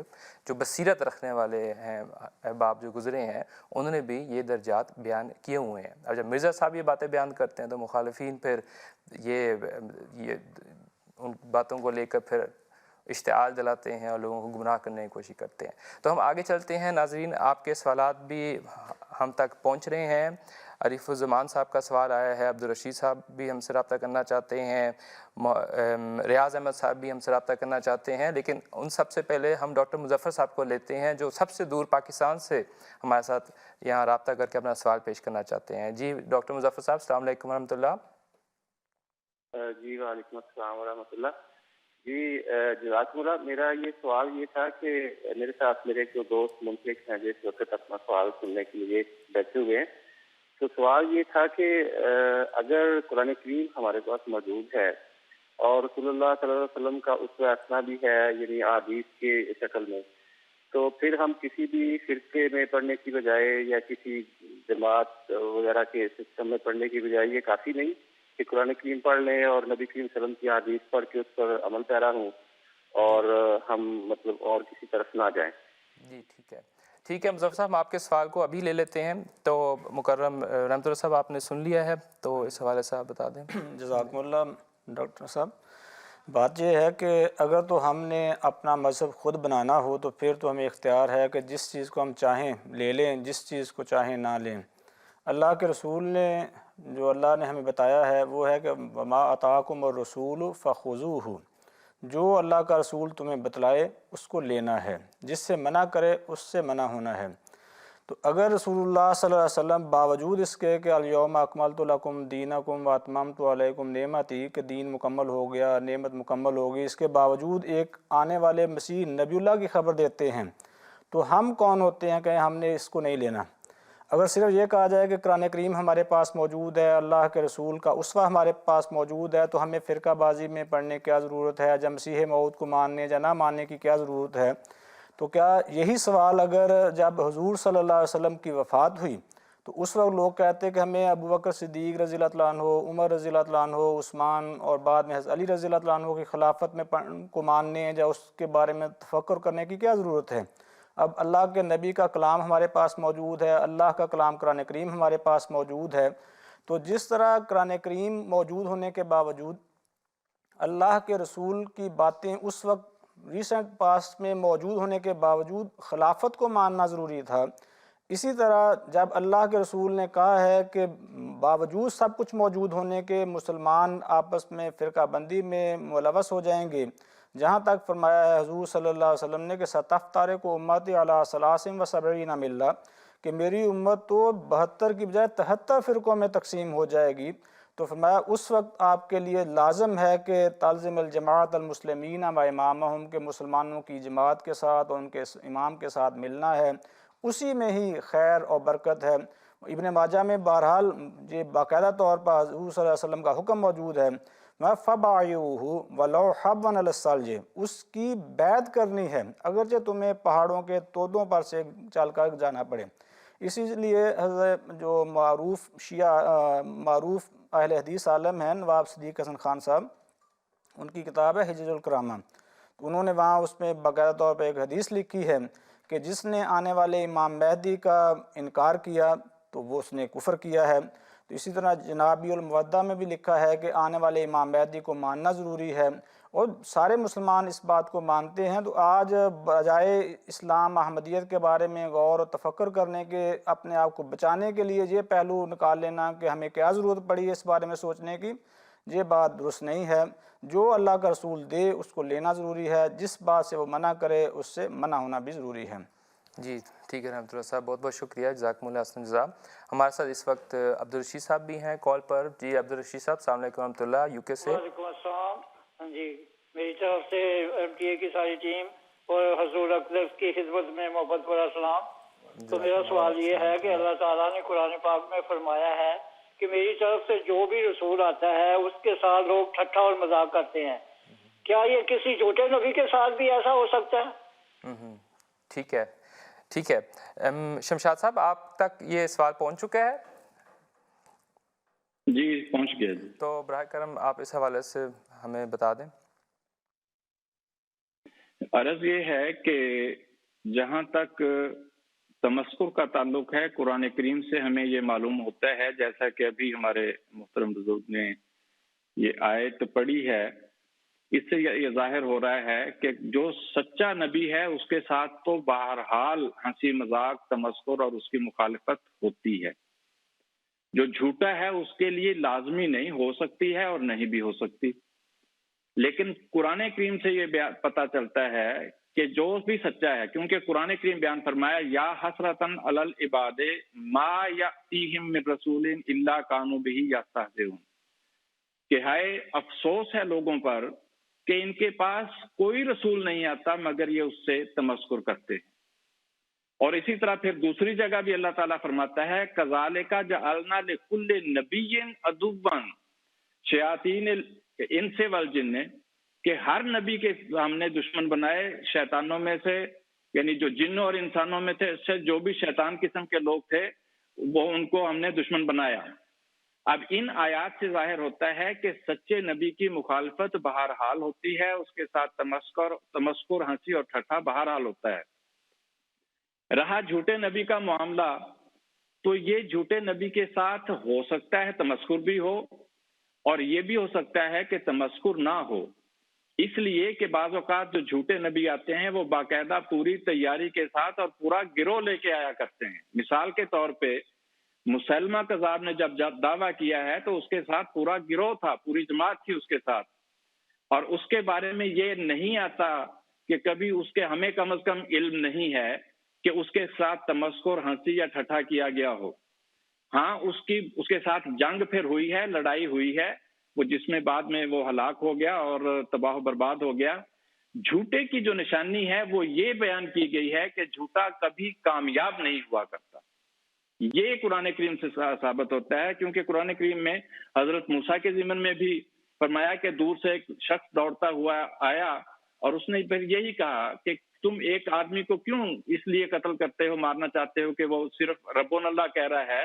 جو بصیرت رکھنے والے ہیں احباب جو گزرے ہیں انہوں نے بھی یہ درجات بیان کیے ہوئے ہیں۔ اور جب مرزا صاحب یہ باتیں بیان کرتے ہیں تو مخالفین پھر یہ ان باتوں کو لے کر پھر اشتعال دلاتے ہیں اور لوگوں کو گمراہ کرنے کی کوشش کرتے ہیں۔ تو ہم آگے چلتے ہیں، ناظرین آپ کے سوالات بھی ہم تک پہنچ رہے ہیں۔ عریف الزمان صاحب کا سوال آیا ہے، عبدالرشید صاحب بھی ہم سے رابطہ کرنا چاہتے ہیں، ریاض احمد صاحب بھی ہم سے رابطہ کرنا چاہتے ہیں، لیکن ان سب سے پہلے ہم ڈاکٹر مظفر صاحب کو لیتے ہیں جو سب سے دور پاکستان سے ہمارے ساتھ یہاں رابطہ کر کے اپنا سوال پیش کرنا چاہتے ہیں۔ جی ڈاکٹر مظفر صاحب السلام علیکم ورحمۃ اللہ۔ جی وعلیکم السلام ورحمۃ اللہ۔ جی جزاکم اللہ، میرا یہ سوال یہ تھا کہ میرے ساتھ میرے جو دوست منسلک ہیں جس وقت اپنا سوال سننے کے لیے بیٹھے ہوئے ہیں، تو سوال یہ تھا کہ اگر قرآن کریم ہمارے پاس موجود ہے اور رسول اللہ صلی اللہ علیہ وسلم کا اسوہ حسنہ بھی ہے یعنی احادیث کی شکل میں، تو پھر ہم کسی بھی فرقے میں پڑھنے کی بجائے یا کسی جماعت وغیرہ کے سسٹم میں پڑھنے کی بجائے یہ کافی نہیں کہ قرآن کریم پڑھ لیں اور نبی کریم صلی اللہ علیہ وسلم کی حدیث پڑھ کے اس پر عمل پیرا ہوں اور ہم مطلب اور کسی طرف نہ جائیں؟ جی ٹھیک ہے مظفر صاحب، ہم آپ کے سوال کو ابھی لے لیتے ہیں۔ تو مکرم رحمت اللہ صاحب آپ نے سن لیا ہے تو اس حوالے سے آپ بتا دیں۔ جزاکم اللہ ڈاکٹر صاحب، بات یہ ہے کہ اگر تو ہم نے اپنا مذہب خود بنانا ہو تو پھر تو ہمیں اختیار ہے کہ جس چیز کو ہم چاہیں لے لیں، جس چیز کو چاہیں نہ لیں۔ اللہ کے رسول نے جو اللہ نے ہمیں بتایا ہے وہ ہے کہ وما آتاکم الرسول فخذوہ، جو اللہ کا رسول تمہیں بتلائے اس کو لینا ہے، جس سے منع کرے اس سے منع ہونا ہے۔ تو اگر رسول اللہ صلی اللہ علیہ وسلم باوجود اس کے کہ الیوم اکملت لکم دینکم واتممت علیکم نعمتی کہ دین مکمل ہو گیا، نعمت مکمل ہوگی، اس کے باوجود ایک آنے والے مسیح نبی اللہ کی خبر دیتے ہیں، تو ہم کون ہوتے ہیں کہ ہم نے اس کو نہیں لینا؟ اگر صرف یہ کہا جائے کہ قرآن کریم ہمارے پاس موجود ہے، اللہ کے رسول کا اسوہ ہمارے پاس موجود ہے، تو ہمیں فرقہ بازی میں پڑھنے کی کیا ضرورت ہے، یا مسیح موعود کو ماننے یا نہ ماننے کی کیا ضرورت ہے؟ تو کیا یہی سوال اگر جب حضور صلی اللہ علیہ وسلم کی وفات ہوئی تو اس وقت لوگ کہتے کہ ہمیں ابو بکر صدیق رضی اللہ عنہ، عمر رضی اللہ عنہ، عثمان اور بعد میں حضرت علی رضی اللہ عنہ کی خلافت میں کو ماننے یا اس کے بارے میں تفکر کرنے کی کیا ضرورت ہے؟ اب اللہ کے نبی کا کلام ہمارے پاس موجود ہے، اللہ کا کلام قرآن کریم ہمارے پاس موجود ہے، تو جس طرح قرآن کریم موجود ہونے کے باوجود اللہ کے رسول کی باتیں اس وقت ریسنٹ پاسٹ میں موجود ہونے کے باوجود خلافت کو ماننا ضروری تھا، اسی طرح جب اللہ کے رسول نے کہا ہے کہ باوجود سب کچھ موجود ہونے کے مسلمان آپس میں فرقہ بندی میں ملوث ہو جائیں گے، جہاں تک فرمایا ہے حضور صلی اللہ علیہ وسلم نے کہ ستفترق امتی علی 73 ملہ، کہ میری امت تو 72 کی بجائے 73 فرقوں میں تقسیم ہو جائے گی. تو فرمایا اس وقت آپ کے لیے لازم ہے کہ تلزم الجماعت المسلمین و امامہم، کے مسلمانوں کی جماعت کے ساتھ اور ان کے امام کے ساتھ ملنا ہے، اسی میں ہی خیر اور برکت ہے. ابن ماجہ میں بہرحال یہ باقاعدہ طور پر حضور صلی اللہ علیہ وسلم کا حکم موجود ہے، فَبَعِيُوهُ وَلَوْ حَبًّا عَلَى الثَّلْجِ، اس کی بیعت کرنی ہے اگرچہ تمہیں پہاڑوں کے تودوں پر سے چل کر جانا پڑے. اسی لیے حضرت جو معروف اہل حدیث عالم ہیں نواب صدیق حسن خان صاحب، ان کی کتاب ہے حجج الکرامہ، تو انہوں نے وہاں اس میں باقاعدہ طور پہ ایک حدیث لکھی ہے کہ جس نے آنے والے امام مہدی کا انکار کیا تو وہ اس نے کفر کیا ہے. تو اسی طرح جنابی المودہ میں بھی لکھا ہے کہ آنے والے امام مہدی کو ماننا ضروری ہے، اور سارے مسلمان اس بات کو مانتے ہیں. تو آج بجائے اسلام احمدیت کے بارے میں غور و تفکر کرنے کے، اپنے آپ کو بچانے کے لیے یہ پہلو نکال لینا کہ ہمیں کیا ضرورت پڑی ہے اس بارے میں سوچنے کی، یہ بات درست نہیں ہے. جو اللہ کا رسول دے اس کو لینا ضروری ہے، جس بات سے وہ منع کرے اس سے منع ہونا بھی ضروری ہے. جی ٹھیک ہے رحمۃ اللہ صاحب، بہت بہت شکریہ، جزاکم اللہ حسن جزا. ہمارے ساتھ اس وقت عبدالرشید صاحب بھی ہیں کال پر. جی عبدالرشید صاحب السلام علیکم ورحمۃ اللہ، یو کے سے. وعلیکم السلام. ہاں جی، میری طرف سے ایم ٹی اے کی ساری ٹیم اور حضور اقدس کی خدمت میں محبت بھرا سلام. تو میرا سوال یہ ہے کہ اللہ تعالیٰ نے قرآن پاک میں فرمایا ہے کہ میری طرف سے جو بھی رسول آتا ہے اس کے ساتھ لوگ ٹھٹھا اور مذاق کرتے ہیں. کیا یہ کسی جھوٹے نبی کے ساتھ بھی ایسا ہو سکتا ہے؟ ٹھیک ہے ٹھیک ہے. شمشاد صاحب آپ تک یہ سوال پہنچ چکا ہے؟ جی پہنچ گیا جی. تو براہ کرم آپ اس حوالے سے ہمیں بتا دیں. عرض یہ ہے کہ جہاں تک تمسکر کا تعلق ہے، قرآن کریم سے ہمیں یہ معلوم ہوتا ہے، جیسا کہ ابھی ہمارے محترم بزرگ نے یہ آیت پڑھی ہے، اس سے یہ ظاہر ہو رہا ہے کہ جو سچا نبی ہے اس کے ساتھ تو بہرحال ہنسی مذاق، تمسکر اور اس کی مخالفت ہوتی ہے. جو جھوٹا ہے اس کے لیے لازمی نہیں، ہو سکتی ہے اور نہیں بھی ہو سکتی. لیکن قرآن کریم سے یہ پتہ چلتا ہے کہ جو بھی سچا ہے، کیونکہ قرآن کریم بیان فرمایا یا حسرتاً علی العباد ما یاتیہم من رسول الا کانوا بہ یستہزئون، کہ ہائے افسوس ہے لوگوں پر کہ ان کے پاس کوئی رسول نہیں آتا مگر یہ اس سے تمسکر کرتے ہیں. اور اسی طرح پھر دوسری جگہ بھی اللہ تعالیٰ فرماتا ہے کذالک جعلنا لکل نبی عدوا شیاطین الانس والجن، کہ ہر نبی کے ہم نے دشمن بنائے شیطانوں میں سے، یعنی جو جنوں اور انسانوں میں تھے، اس سے جو بھی شیطان قسم کے لوگ تھے وہ ان کو ہم نے دشمن بنایا. اب ان آیات سے ظاہر ہوتا ہے کہ سچے نبی کی مخالفت بہرحال ہوتی ہے، اس کے ساتھ تمسکر، ہنسی اور ٹھٹھا بہرحال ہوتا ہے. رہا جھوٹے نبی کا معاملہ، تو یہ جھوٹے نبی کے ساتھ ہو سکتا ہے تمسکر بھی ہو، اور یہ بھی ہو سکتا ہے کہ تمسکر نہ ہو. اس لیے کہ بعض اوقات جو جھوٹے نبی آتے ہیں وہ باقاعدہ پوری تیاری کے ساتھ اور پورا گروہ لے کے آیا کرتے ہیں. مثال کے طور پہ مسلمہ کذاب نے جب دعویٰ کیا ہے تو اس کے ساتھ پورا گروہ تھا، پوری جماعت تھی اس کے ساتھ، اور اس کے بارے میں یہ نہیں آتا کہ کبھی اس کے ہمیں کم از کم علم نہیں ہے کہ اس کے ساتھ تمسکر، ہنسی یا ٹھٹھا کیا گیا ہو. ہاں اس کے ساتھ جنگ پھر ہوئی ہے، لڑائی ہوئی ہے، وہ جس میں بعد میں وہ ہلاک ہو گیا اور تباہ و برباد ہو گیا. جھوٹے کی جو نشانی ہے وہ یہ بیان کی گئی ہے کہ جھوٹا کبھی کامیاب نہیں ہوا کرتا. یہ قرآن کریم سے ثابت ہوتا ہے، کیونکہ قرآن کریم میں حضرت موسیٰ کے ضمن میں بھی فرمایا کہ دور سے ایک شخص دوڑتا ہوا آیا اور اس نے پھر یہی کہا کہ تم ایک آدمی کو کیوں اس لیے قتل کرتے ہو، مارنا چاہتے ہو کہ وہ صرف ربنا اللہ کہہ رہا ہے.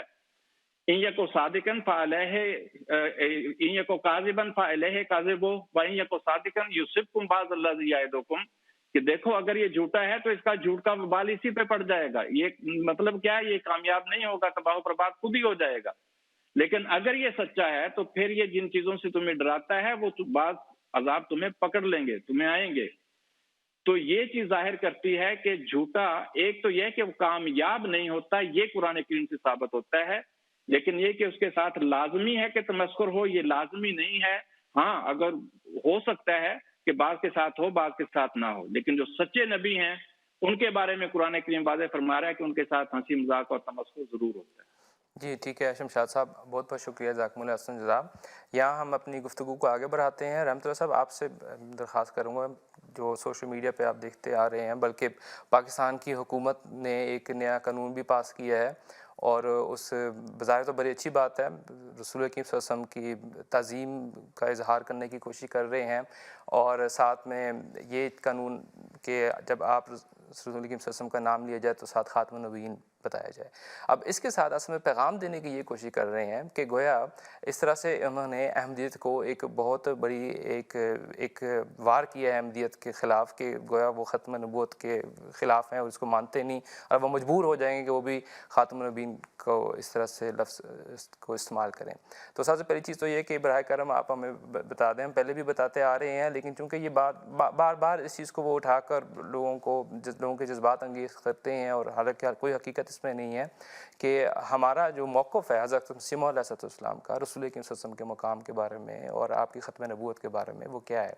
ان یکو صادقا فعلیہ ان یکو کاذبا فعلیہ کاذب وان یکو صادقا یصبکم بعض الذی یعدکم، کہ دیکھو اگر یہ جھوٹا ہے تو اس کا جھوٹ کا وبال اسی پہ پڑ جائے گا. یہ مطلب کیا ہے، یہ کامیاب نہیں ہوگا، تباہ و برباد خود ہی ہو جائے گا. لیکن اگر یہ سچا ہے تو پھر یہ جن چیزوں سے تمہیں ڈراتا ہے وہ بعض عذاب تمہیں پکڑ لیں گے، تمہیں آئیں گے. تو یہ چیز ظاہر کرتی ہے کہ جھوٹا ایک تو یہ کہ وہ کامیاب نہیں ہوتا، یہ قرآن کریم سے ثابت ہوتا ہے، لیکن یہ کہ اس کے ساتھ لازمی ہے کہ تمسخر ہو، یہ لازمی نہیں ہے۔ ہاں اگر ہو سکتا ہے کہ بعض کے ساتھ ہو بعض کے ساتھ نہ ہو، لیکن جو سچے نبی ہیں ان کے بارے میں قرآن کریم واضح فرما رہا ہے کہ ان کے ساتھ ہنسی مذاق اور تمسخر ضرور ہوتا ہے۔ جی ٹھیک ہے شمشاد صاحب، بہت بہت شکریہ، جزاکم اللہ احسن جزا۔ یہاں ہم اپنی گفتگو کو آگے بڑھاتے ہیں۔ رحمت اللہ صاحب، آپ سے درخواست کروں گا، جو سوشل میڈیا پہ آپ دیکھتے آ رہے ہیں، بلکہ پاکستان کی حکومت نے ایک نیا قانون بھی پاس کیا ہے، اور اس بظاہر تو بڑی اچھی بات ہے، رسول اکرم صلی اللہ علیہ وسلم کی تعظیم کا اظہار کرنے کی کوشش کر رہے ہیں، اور ساتھ میں یہ قانون کہ جب آپ رسول اکرم صلی اللہ علیہ وسلم کا نام لیا جائے تو ساتھ خاتم النبیین بتایا جائے۔ اب اس کے ساتھ اصل میں پیغام دینے کی یہ کوشش کر رہے ہیں کہ گویا اس طرح سے انہوں نے احمدیت کو ایک بہت بڑی ایک وار کیا ہے احمدیت کے خلاف، کہ گویا وہ ختم نبوت کے خلاف ہیں اور اس کو مانتے نہیں، اور وہ مجبور ہو جائیں گے کہ وہ بھی خاتم النبیین کو اس طرح سے لفظ کو استعمال کریں۔ تو سب سے پہلی چیز تو یہ کہ براہ کرم آپ ہمیں بتا دیں، ہم پہلے بھی بتاتے آ رہے ہیں، لیکن چونکہ یہ بات بار بار اس چیز کو وہ اٹھا کر لوگوں کے جذبات انگیز کرتے ہیں، اور حالانکہ کوئی حقیقت اس میں نہیں ہے، کہ ہمارا جو موقف ہے حضرت مسیح موعود علیہ السلام کا رسول اکرم صلی اللہ علیہ وسلم کے مقام کے بارے میں اور آپ کی ختم نبوت کے بارے میں، وہ کیا ہے؟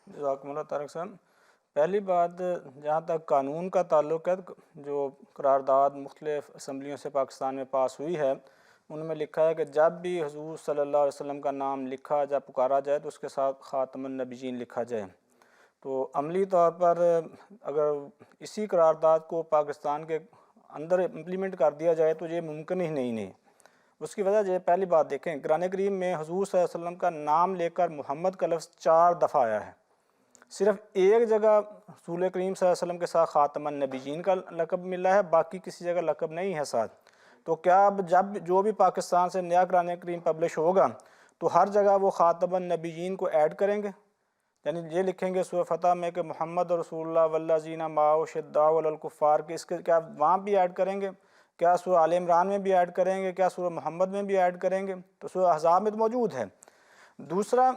جزاکم اللہ طارق صاحب، پہلی بات جہاں تک قانون کا تعلق ہے، جو قرارداد مختلف اسمبلیوں سے پاکستان میں پاس ہوئی ہے، ان میں لکھا ہے کہ جب بھی حضور صلی اللہ علیہ وسلم کا نام لکھا جب پکارا جائے تو اس کے ساتھ خاتم النبیین لکھا جائے۔ تو عملی طور پر اگر اسی قرارداد کو پاکستان کے اندر امپلیمنٹ کر دیا جائے تو یہ ممکن ہی نہیں۔ اس کی وجہ یہ پہلی بات دیکھیں، قرآن کریم میں حضور صلی اللہ علیہ وسلم کا نام لے کر محمد کا لفظ 4 دفعہ آیا ہے۔ صرف ایک جگہ رسول کریم صلی اللہ علیہ وسلم کے ساتھ خاتم النبیین کا لقب ملا ہے، باقی کسی جگہ لقب نہیں ہے ساتھ۔ تو کیا اب جب جو بھی پاکستان سے نیا قرآن کریم پبلش ہوگا تو ہر جگہ وہ خاتم النبیین کو ایڈ کریں گے؟ یعنی یہ لکھیں گے سورہ فتح میں کہ محمد رسول اللہ والذین معہ شداء علی الکفار، کہ اس کے کیا وہاں بھی ایڈ کریں گے؟ کیا سورہ آل عمران میں بھی ایڈ کریں گے؟ کیا سورہ محمد میں بھی ایڈ کریں گے؟ تو سورہ احزاب میں تو موجود ہے۔ دوسرا،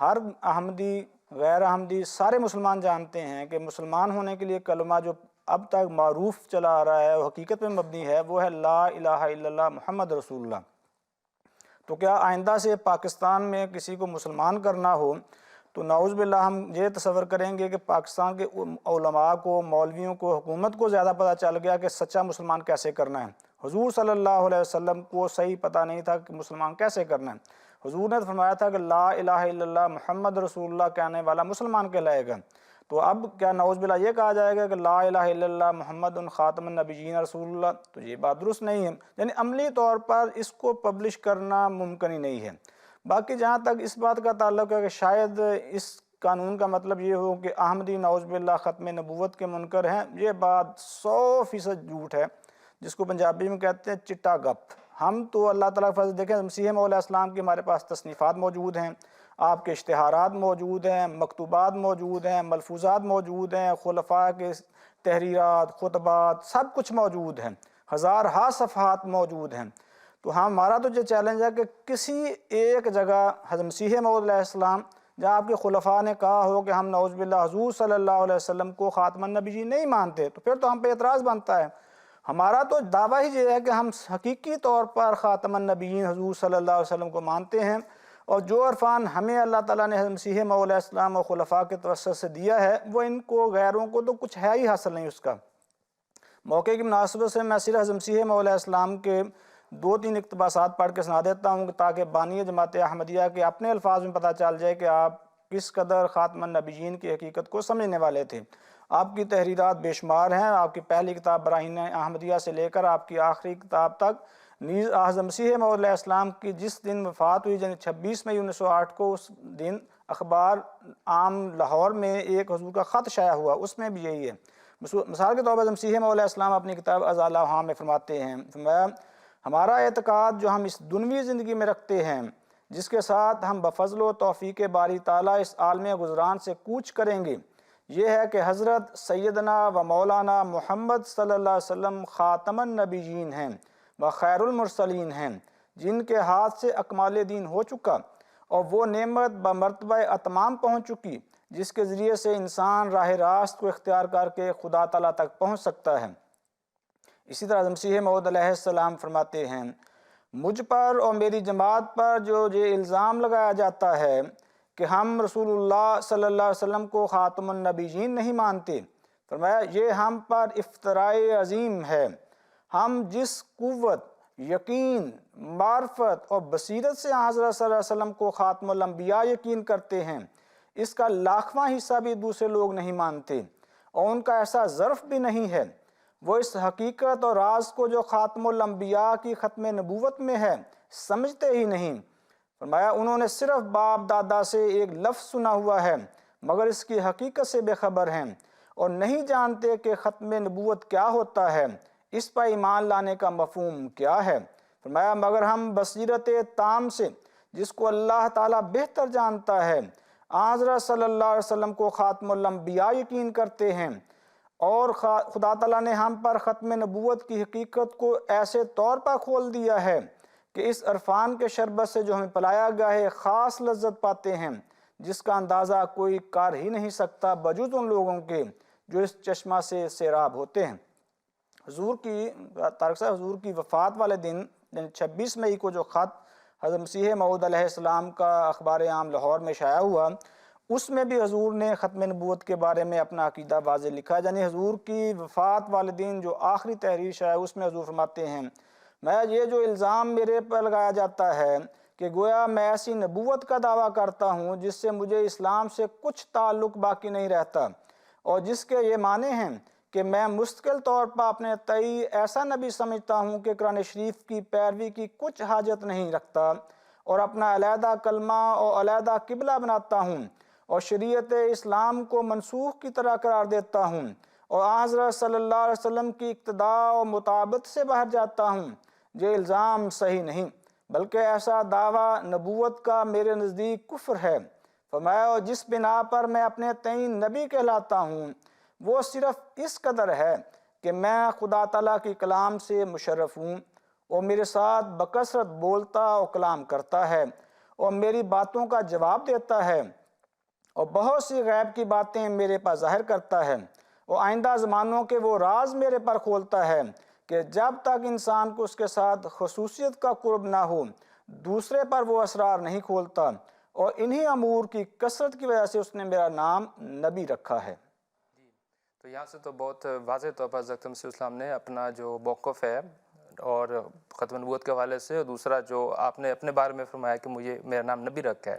ہر احمدی غیر احمدی سارے مسلمان جانتے ہیں کہ مسلمان ہونے کے لیے کلمہ جو اب تک معروف چلا آ رہا ہے، وہ حقیقت میں مبنی ہے، وہ ہے لا الہ الا اللہ محمد رسول اللہ۔ تو کیا آئندہ سے پاکستان میں کسی کو مسلمان کرنا ہو تو نعوذ باللہ ہم یہ تصور کریں گے کہ پاکستان کے علماء کو، مولویوں کو، حکومت کو زیادہ پتہ چل گیا کہ سچا مسلمان کیسے کرنا ہے۔ حضور صلی اللہ علیہ وسلم کو صحیح پتہ نہیں تھا کہ مسلمان کیسے کرنا ہے۔ حضور نے فرمایا تھا کہ لا الہ الا اللہ محمد رسول اللہ کہنے والا مسلمان کہلائے گا۔ تو اب کیا نعوذ باللہ یہ کہا جائے گا کہ لا الہ الا اللہ محمد خاتم النبیین رسول اللہ؟ تو یہ بات درست نہیں ہے، یعنی عملی طور پر اس کو پبلش کرنا ممکن ہی نہیں ہے۔ باقی جہاں تک اس بات کا تعلق ہے کہ شاید اس قانون کا مطلب یہ ہو کہ احمدی نعوذ باللہ ختم نبوت کے منکر ہیں، یہ بات 100% جھوٹ ہے، جس کو پنجابی میں کہتے ہیں چٹا گپ۔ ہم تو اللہ تعالیٰ کا فضل دیکھیں، مسیح موعود علیہ السلام کی ہمارے پاس تصنیفات موجود ہیں، آپ کے اشتہارات موجود ہیں، مکتوبات موجود ہیں، ملفوظات موجود ہیں، خلفاء کے تحریرات، خطبات، سب کچھ موجود ہیں، ہزارہا صفحات موجود ہیں۔ تو ہمارا تو یہ چیلنج ہے کہ کسی ایک جگہ حضرت مسیح موعود علیہ السلام جہاں آپ کے خلفاء نے کہا ہو کہ ہم نعوذ باللہ حضور صلی اللہ علیہ وسلم کو خاتم النبیین نہیں مانتے، تو پھر تو ہم پہ اعتراض بنتا ہے۔ ہمارا تو دعویٰ ہی یہ ہے کہ ہم حقیقی طور پر خاتم النبیین حضور صلی اللہ علیہ وسلم کو مانتے ہیں، اور جو عرفان ہمیں اللہ تعالیٰ نے حضرت مسیح موعود علیہ السلام اور خلفاء کے توسط سے دیا ہے، وہ ان کو غیروں کو تو کچھ ہے ہی حاصل نہیں اس کا۔ موقع کی مناسبت سے میں صرف حضرت مسیح موعود علیہ السلام کے 2-3 اقتباسات پڑھ کے سنا دیتا ہوں تاکہ بانی جماعت احمدیہ کے اپنے الفاظ میں پتہ چل جائے کہ آپ کس قدر خاتم النبیین کی حقیقت کو سمجھنے والے تھے۔ آپ کی تحریرات بے شمار ہیں، آپ کی پہلی کتاب براہین احمدیہ سے لے کر آپ کی آخری کتاب تک۔ نیز حضرت مسیح موعود علیہ السلام کی جس دن وفات ہوئی، یعنی 26 مئی 1908 کو، اس دن اخبار عام لاہور میں ایک حضور کا خط شائع ہوا، اس میں بھی یہی ہے۔ مثال کے طور پر حضرت مسیح موعود علیہ السلام اپنی کتاب ازالہ ہاں میں فرماتے ہیں، ہمارا اعتقاد جو ہم اس دنوی زندگی میں رکھتے ہیں، جس کے ساتھ ہم بفضل و توفیق باری تعالیٰ اس عالم گزران سے کوچ کریں گے، یہ ہے کہ حضرت سیدنا و مولانا محمد صلی اللہ علیہ وسلم خاتم النبیین ہیں و خیر المرسلین ہیں، جن کے ہاتھ سے اکمال دین ہو چکا اور وہ نعمت بمرتبہ اتمام پہنچ چکی جس کے ذریعے سے انسان راہ راست کو اختیار کر کے خدا تعالیٰ تک پہنچ سکتا ہے۔ اسی طرح مسیح موعود علیہ السلام فرماتے ہیں مجھ پر اور میری جماعت پر جو یہ الزام لگایا جاتا ہے کہ ہم رسول اللہ صلی اللہ علیہ وسلم کو خاتم النبیین نہیں مانتے، فرمایا یہ ہم پر افتراء عظیم ہے۔ ہم جس قوت، یقین، معرفت اور بصیرت سے حضرت صلی اللہ علیہ وسلم کو خاتم الانبیاء یقین کرتے ہیں، اس کا لاکھواں حصہ بھی دوسرے لوگ نہیں مانتے، اور ان کا ایسا ظرف بھی نہیں ہے۔ وہ اس حقیقت اور راز کو جو خاتم الانبیاء کی ختم نبوت میں ہے سمجھتے ہی نہیں۔ فرمایا انہوں نے صرف باپ دادا سے ایک لفظ سنا ہوا ہے مگر اس کی حقیقت سے بے خبر ہیں، اور نہیں جانتے کہ ختم نبوت کیا ہوتا ہے، اس پر ایمان لانے کا مفہوم کیا ہے۔ فرمایا مگر ہم بصیرت تام سے، جس کو اللہ تعالیٰ بہتر جانتا ہے، حضرت صلی اللہ علیہ وسلم کو خاتم الانبیاء یقین کرتے ہیں، اور خدا تعالیٰ نے ہم پر ختم نبوت کی حقیقت کو ایسے طور پر کھول دیا ہے کہ اس عرفان کے شربت سے جو ہمیں پلایا گیا ہے خاص لذت پاتے ہیں، جس کا اندازہ کوئی کر ہی نہیں سکتا بجز ان لوگوں کے جو اس چشمہ سے سیراب ہوتے ہیں۔ حضور کی وفات والے دن 26 مئی کو جو خط حضرت مسیح موعود علیہ السلام کا اخبار عام لاہور میں شائع ہوا، اس میں بھی حضور نے ختم نبوت کے بارے میں اپنا عقیدہ واضح لکھا، یعنی حضور کی وفات والے دن جو آخری تحریر شائع اس میں حضور فرماتے ہیں میں یہ جو الزام میرے پر لگایا جاتا ہے کہ گویا میں ایسی نبوت کا دعویٰ کرتا ہوں جس سے مجھے اسلام سے کچھ تعلق باقی نہیں رہتا، اور جس کے یہ معنی ہیں کہ میں مستقل طور پر اپنے تئیں ایسا نبی سمجھتا ہوں کہ قرآن شریف کی پیروی کی کچھ حاجت نہیں رکھتا، اور اپنا علیحدہ کلمہ اور علیحدہ قبلہ بناتا ہوں، اور شریعت اسلام کو منسوخ کی طرح قرار دیتا ہوں، اور حضرت صلی اللہ علیہ وسلم کی اقتداء و مطابقت سے باہر جاتا ہوں، یہ الزام صحیح نہیں، بلکہ ایسا دعویٰ نبوت کا میرے نزدیک کفر ہے۔ فرمایا جس بنا پر میں اپنے تئیں نبی کہلاتا ہوں وہ صرف اس قدر ہے کہ میں خدا تعالیٰ کی کلام سے مشرف ہوں، اور میرے ساتھ بکثرت بولتا اور کلام کرتا ہے، اور میری باتوں کا جواب دیتا ہے، اور بہت سی غیب کی باتیں میرے پر ظاہر کرتا ہے، اور آئندہ زمانوں کے وہ راز میرے پر کھولتا ہے کہ جب تک انسان کو اس کے ساتھ خصوصیت کا قرب نہ ہو دوسرے پر وہ اسرار نہیں کھولتا، اور انہی امور کی کثرت کی وجہ سے اس نے میرا نام نبی رکھا ہے۔ تو یہاں سے تو بہت واضح طور پر حضرت مسیح السلام نے اپنا جو موقف ہے اور ختم نبوت کے حوالے سے، اور دوسرا جو آپ نے اپنے بارے میں فرمایا کہ مجھے میرا نام نبی رکھا ہے،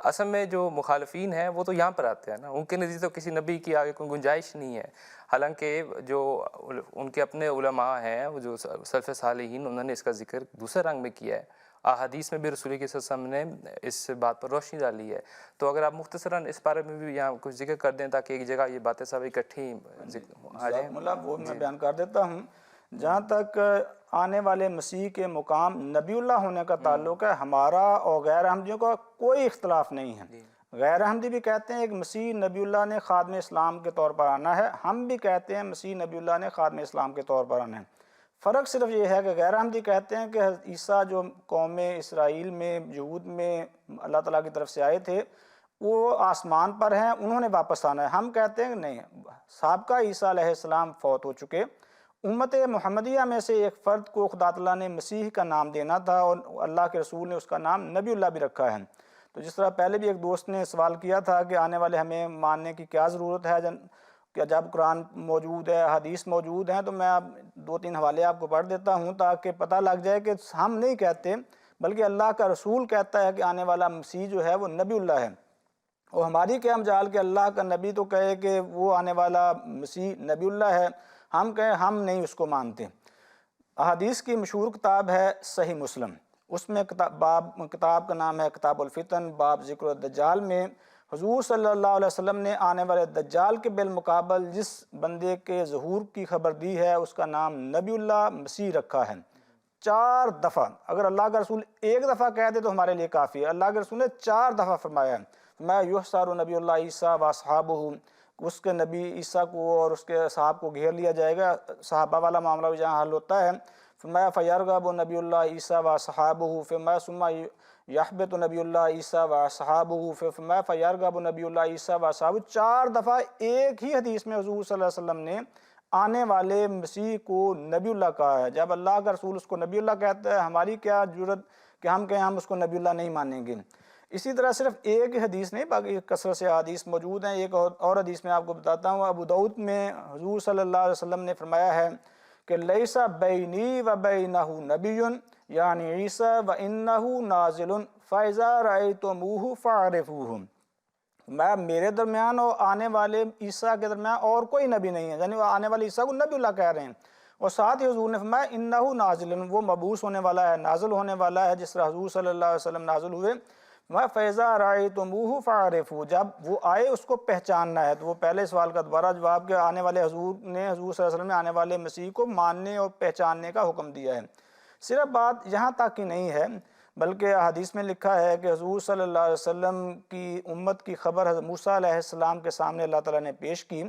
اصل میں جو مخالفین ہیں وہ تو یہاں پر آتے ہیں نا، ان کے نزدیک تو کسی نبی کی آگے کوئی گنجائش نہیں ہے، حالانکہ جو ان کے اپنے علماء ہیں وہ جو سلف صالحین انہوں نے اس کا ذکر دوسرے رنگ میں کیا ہے، احادیث میں بھی رسول کے صلی اللہ علیہ وسلم نے اس بات پر روشنی ڈالی ہے۔ تو اگر آپ مختصراً اس بارے میں بھی یہاں کچھ ذکر کر دیں تاکہ ایک جگہ یہ باتیں سب اکٹھی آ جائیں۔ وہ میں بیان کر دیتا ہوں۔ جہاں تک آنے والے مسیح کے مقام نبی اللہ ہونے کا تعلق ہے، ہمارا اور غیر احمدیوں کا کوئی اختلاف نہیں ہے۔ غیر احمدی بھی کہتے ہیں کہ مسیح نبی اللہ نے خادم اسلام کے طور پر آنا ہے، ہم بھی کہتے ہیں مسیح نبی اللہ نے خادم اسلام کے طور پر آنا ہے۔ فرق صرف یہ ہے کہ غیر احمدی کہتے ہیں کہ عیسیٰ جو قوم اسرائیل میں یہود میں اللہ تعالیٰ کی طرف سے آئے تھے وہ آسمان پر ہیں، انہوں نے واپس آنا ہے۔ ہم کہتے ہیں کہ نہیں، سابقہ عیسیٰ علیہ السلام فوت ہو چکے، امت محمدیہ میں سے ایک فرد کو خدا تعالیٰ نے مسیح کا نام دینا تھا، اور اللہ کے رسول نے اس کا نام نبی اللہ بھی رکھا ہے۔ تو جس طرح پہلے بھی ایک دوست نے سوال کیا تھا کہ آنے والے ہمیں ماننے کی کیا ضرورت ہے کہ جب قرآن موجود ہے، حدیث موجود ہیں، تو میں اب 2-3 حوالے آپ کو پڑھ دیتا ہوں تاکہ پتہ لگ جائے کہ ہم نہیں کہتے بلکہ اللہ کا رسول کہتا ہے کہ آنے والا مسیح جو ہے وہ نبی اللہ ہے، اور ہماری کیا مجال کہ اللہ کا نبی تو کہے کہ وہ آنے والا مسیح نبی اللہ ہے، ہم کہیں ہم نہیں اس کو مانتے۔ احادیث کی مشہور کتاب ہے صحیح مسلم، اس میں کتاب کا نام ہے کتاب الفتن، باب ذکر الدجال میں حضور صلی اللہ علیہ وسلم نے آنے والے دجال کے بالمقابل جس بندے کے ظہور کی خبر دی ہے اس کا نام نبی اللہ مسیح رکھا ہے۔ 4 دفعہ، اگر اللہ کا رسول ایک دفعہ کہہ دے تو ہمارے لیے کافی ہے، اللہ کے رسول نے 4 دفعہ فرمایا ہے، فرمایا یحشر نبی اللہ عیسیٰ و اصحابہ، اس کے نبی عیسیٰ کو اور اس کے اصحاب کو گھیر لیا جائے گا، صحابہ والا معاملہ بھی جہاں حل ہوتا ہے۔ فرمایا فیرغب نبی اللہ عیسیٰ و صحابہ، فرمایا ثم یحبط نبی اللہ عیسیٰ و صحابہ، فرمایا فیرغب نبی اللہ عیسیٰ و صحابہ۔ 4 دفعہ ایک ہی حدیث میں حضور صلی اللہ علیہ وسلم نے آنے والے مسیح کو نبی اللہ کہا ہے۔ جب اللہ کا رسول اس کو نبی اللہ کہتا ہے، ہماری کیا جرت کہ ہم کہیں ہم اس کو نبی اللہ نہیں مانیں گے۔ اسی طرح صرف ایک ہی حدیث نہیں، باقی کثرت سے حدیث موجود ہیں۔ ایک اور حدیث میں آپ کو بتاتا ہوں، ابو داؤد میں حضور صلی اللہ علیہ وسلم نے فرمایا ہے کہ لیس بینی و بینہ نبی یعنی عیسیٰ و انہ نازل فاذا رأیتموہ فاعرفوہ۔ میرے درمیان اور آنے والے عیسیٰ کے درمیان اور کوئی نبی نہیں ہے، یعنی وہ آنے والے عیسیٰ کو نبی اللہ کہہ رہے ہیں۔ اور ساتھ ہی حضور نے فرمایا انہ نازل، وہ مبعوث ہونے والا ہے، نازل ہونے والا ہے، جس طرح حضور صلی اللہ علیہ وسلم نازل ہوئے۔ فَإِذَا رَأَيْتُمُوهُ فَاعْرِفُوهُ، جب وہ آئے اس کو پہچاننا ہے۔ تو وہ پہلے سوال کا دوبارہ جواب کہ آنے والے حضور صلی اللہ علیہ وسلم نے آنے والے مسیح کو ماننے اور پہچاننے کا حکم دیا ہے۔ صرف بات یہاں تک ہی نہیں ہے، بلکہ حدیث میں لکھا ہے کہ حضور صلی اللہ علیہ وسلم کی امت کی خبر حضرت موسیٰ علیہ السلام کے سامنے اللہ تعالیٰ نے پیش کی۔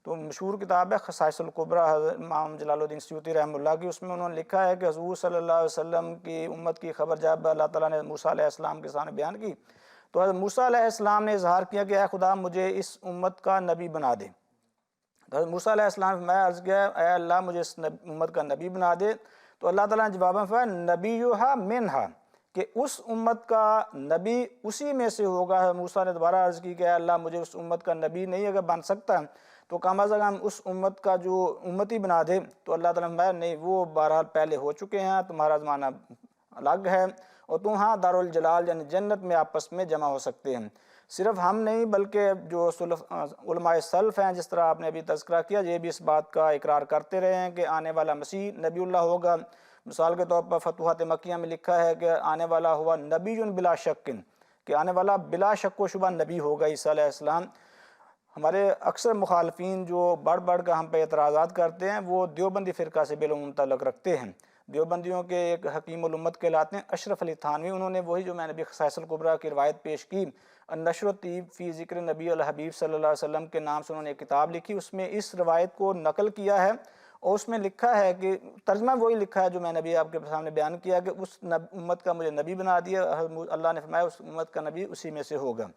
تو مشہور کتاب ہے خصائص الکبریٰ حضرت امام جلال الدین سیوطی رحمہ اللہ کی، اس میں انہوں نے لکھا ہے کہ حضور صلی اللہ علیہ وسلم کی امت کی خبر جب اللہ تعالیٰ نے موسیٰ علیہ السلام کے سامنے بیان کی تو حضرت موسیٰ علیہ السلام نے اظہار کیا کہ اے خدا مجھے اس امت کا نبی بنا دے۔ تو حضرت موسیٰ علیہ السلام نے عرض کیا اے اللہ مجھے اس امت کا نبی بنا دے۔ تو اللہ تعالیٰ نے جواب میں فرمایا نبیھا منھا، کہ اس امت کا نبی اسی میں سے ہوگا۔ موسیٰ نے دوبارہ عرض کی کہ اے اللہ مجھے اس امت کا نبی نہیں اگر بن سکتا تو کم از کم اس امت کا جو امتی بنا دے۔ تو اللہ تعالیٰ نے فرمایا نہیں، وہ بہرحال پہلے ہو چکے ہیں، تمہارا زمانہ الگ ہے اور تم ہاں دارالجلال یعنی جنت میں آپس میں جمع ہو سکتے ہیں۔ صرف ہم نہیں بلکہ جو علماء سلف ہیں، جس طرح آپ نے ابھی تذکرہ کیا، یہ بھی اس بات کا اقرار کرتے رہے ہیں کہ آنے والا مسیح نبی اللہ ہوگا۔ مثال کے طور پر فتوحات مکیہ میں لکھا ہے کہ آنے والا ہوا نبی بلا شک، کہ آنے والا بلا شک و شبہ نبی ہوگا عیسیٰ علیہ السلام۔ ہمارے اکثر مخالفین جو بڑھ بڑھ کر ہم پہ اعتراضات کرتے ہیں وہ دیوبندی فرقہ سے بالعموم تعلق رکھتے ہیں۔ دیوبندیوں کے ایک حکیم الامت کہلاتے ہیں اشرف علی تھانوی، انہوں نے وہی جو میں نے ابھی خصائص الکبریٰ کی روایت پیش کی، النشر الطیب فی ذکر نبی الحبیب صلی اللہ علیہ وسلم کے نام سے انہوں نے ایک کتاب لکھی، اس میں اس روایت کو نقل کیا ہے اور اس میں لکھا ہے کہ ترجمہ وہی لکھا ہے جو میں نے ابھی آپ کے سامنے بیان کیا کہ اس امت کا مجھے نبی بنا دیا، اللہ نے فرمایا اس امت کا نبی اسی میں سے ہوگا۔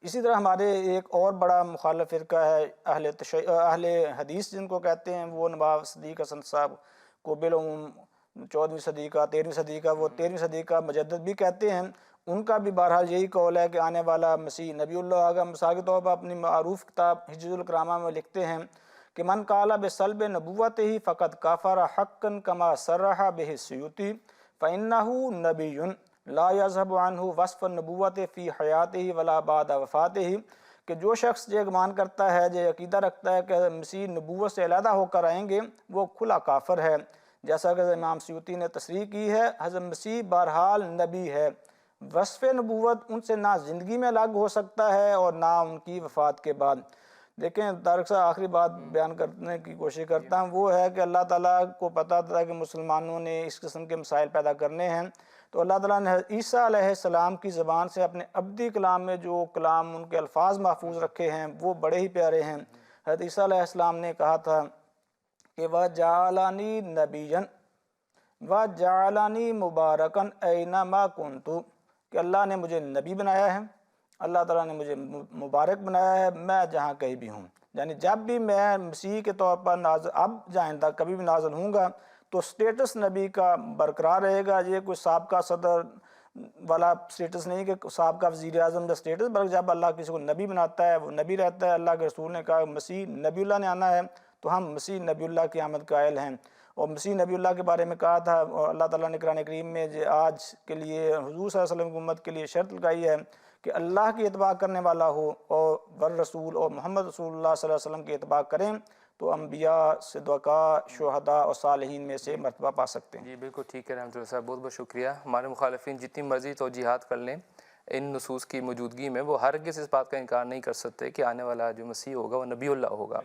اسی طرح ہمارے ایک اور بڑا مخالف فرقہ ہے اہل حدیث جن کو کہتے ہیں، وہ نواب صدیق حسن صاحب کو بالعموم 14ویں صدی کا 13ویں صدی کا، وہ 13ویں صدی کا مجدد بھی کہتے ہیں۔ ان کا بھی بہرحال یہی قول ہے کہ آنے والا مسیح نبی اللہ ہوگا۔ مثال کے طور پر اپنی معروف کتاب حجج الکرامہ میں لکھتے ہیں کہ من قال بسلب نبوتہ فقد کافر حقا کما صرح بہ السیوطی فانہ نبی لا یذهب عنہ وصف النبوت فی حیاتہ ولا بعد وفاتہ، کہ جو شخص یہ گمان کرتا ہے، یہ عقیدہ رکھتا ہے کہ مسیح نبوت سے علیحدہ ہو کر آئیں گے، وہ کھلا کافر ہے۔ جیسا کہ امام سیوطی نے تصریح کی ہے، حضرت مسیح بہرحال نبی ہے، وصف نبوت ان سے نہ زندگی میں الگ ہو سکتا ہے اور نہ ان کی وفات کے بعد۔ دیکھیں طارق صاحب آخری بات بیان کرنے کی کوشش کرتا ہوں، وہ ہے کہ اللہ تعالیٰ کو پتہ تھا کہ مسلمانوں نے اس قسم کے مسائل پیدا کرنے ہیں، تو اللہ تعالیٰ نے عیسیٰ علیہ السلام کی زبان سے اپنے ابدی کلام میں جو کلام ان کے الفاظ محفوظ رکھے ہیں وہ بڑے ہی پیارے ہیں۔ حضرت عیسیٰ علیہ السلام نے کہا تھا کہ وَجَعَلَنِي نَبِيًّا وَجَعَلَنِي مُبَارَكًا أَيْنَمَا كُنْتُ، کہ اللہ نے مجھے نبی بنایا ہے، اللہ تعالیٰ نے مجھے مبارک بنایا ہے میں جہاں کہیں بھی ہوں۔ یعنی جب بھی میں مسیح کے طور پر نازل اب جائندہ کبھی بھی نازل ہوں گا تو سٹیٹس نبی کا برقرار رہے گا۔ یہ کوئی سابقہ صدر والا سٹیٹس نہیں کہ سابقہ وزیر اعظم کا سٹیٹس، بلکہ جب اللہ کسی کو نبی بناتا ہے وہ نبی رہتا ہے۔ اللہ کے رسول نے کہا مسیح نبی اللہ نے آنا ہے تو ہم مسیح نبی اللہ کی آمد قائل ہیں، اور مسیح نبی اللہ کے بارے میں کہا تھا، اور اللہ تعالیٰ نے قرآن کریم میں آج کے لیے حضور صلی اللہ علیہ وسلم کی امت کے لیے شرط لگائی ہے کہ اللہ کی اتباع کرنے والا ہو اور والرسول اور محمد رسول اللہ صلی اللہ علیہ وسلم کی اتباع کریں تو انبیاء، صدقاء، شہداء اور صالحین میں سے مرتبہ پا سکتے ہیں۔ جی بالکل ٹھیک ہے رحمۃ اللہ صاحب، بہت بہت شکریہ۔ ہمارے مخالفین جتنی مرضی توجیحات کر لیں ان نصوص کی موجودگی میں، وہ ہرگز اس بات کا انکار نہیں کر سکتے کہ آنے والا جو مسیح ہوگا وہ نبی اللہ ہوگا۔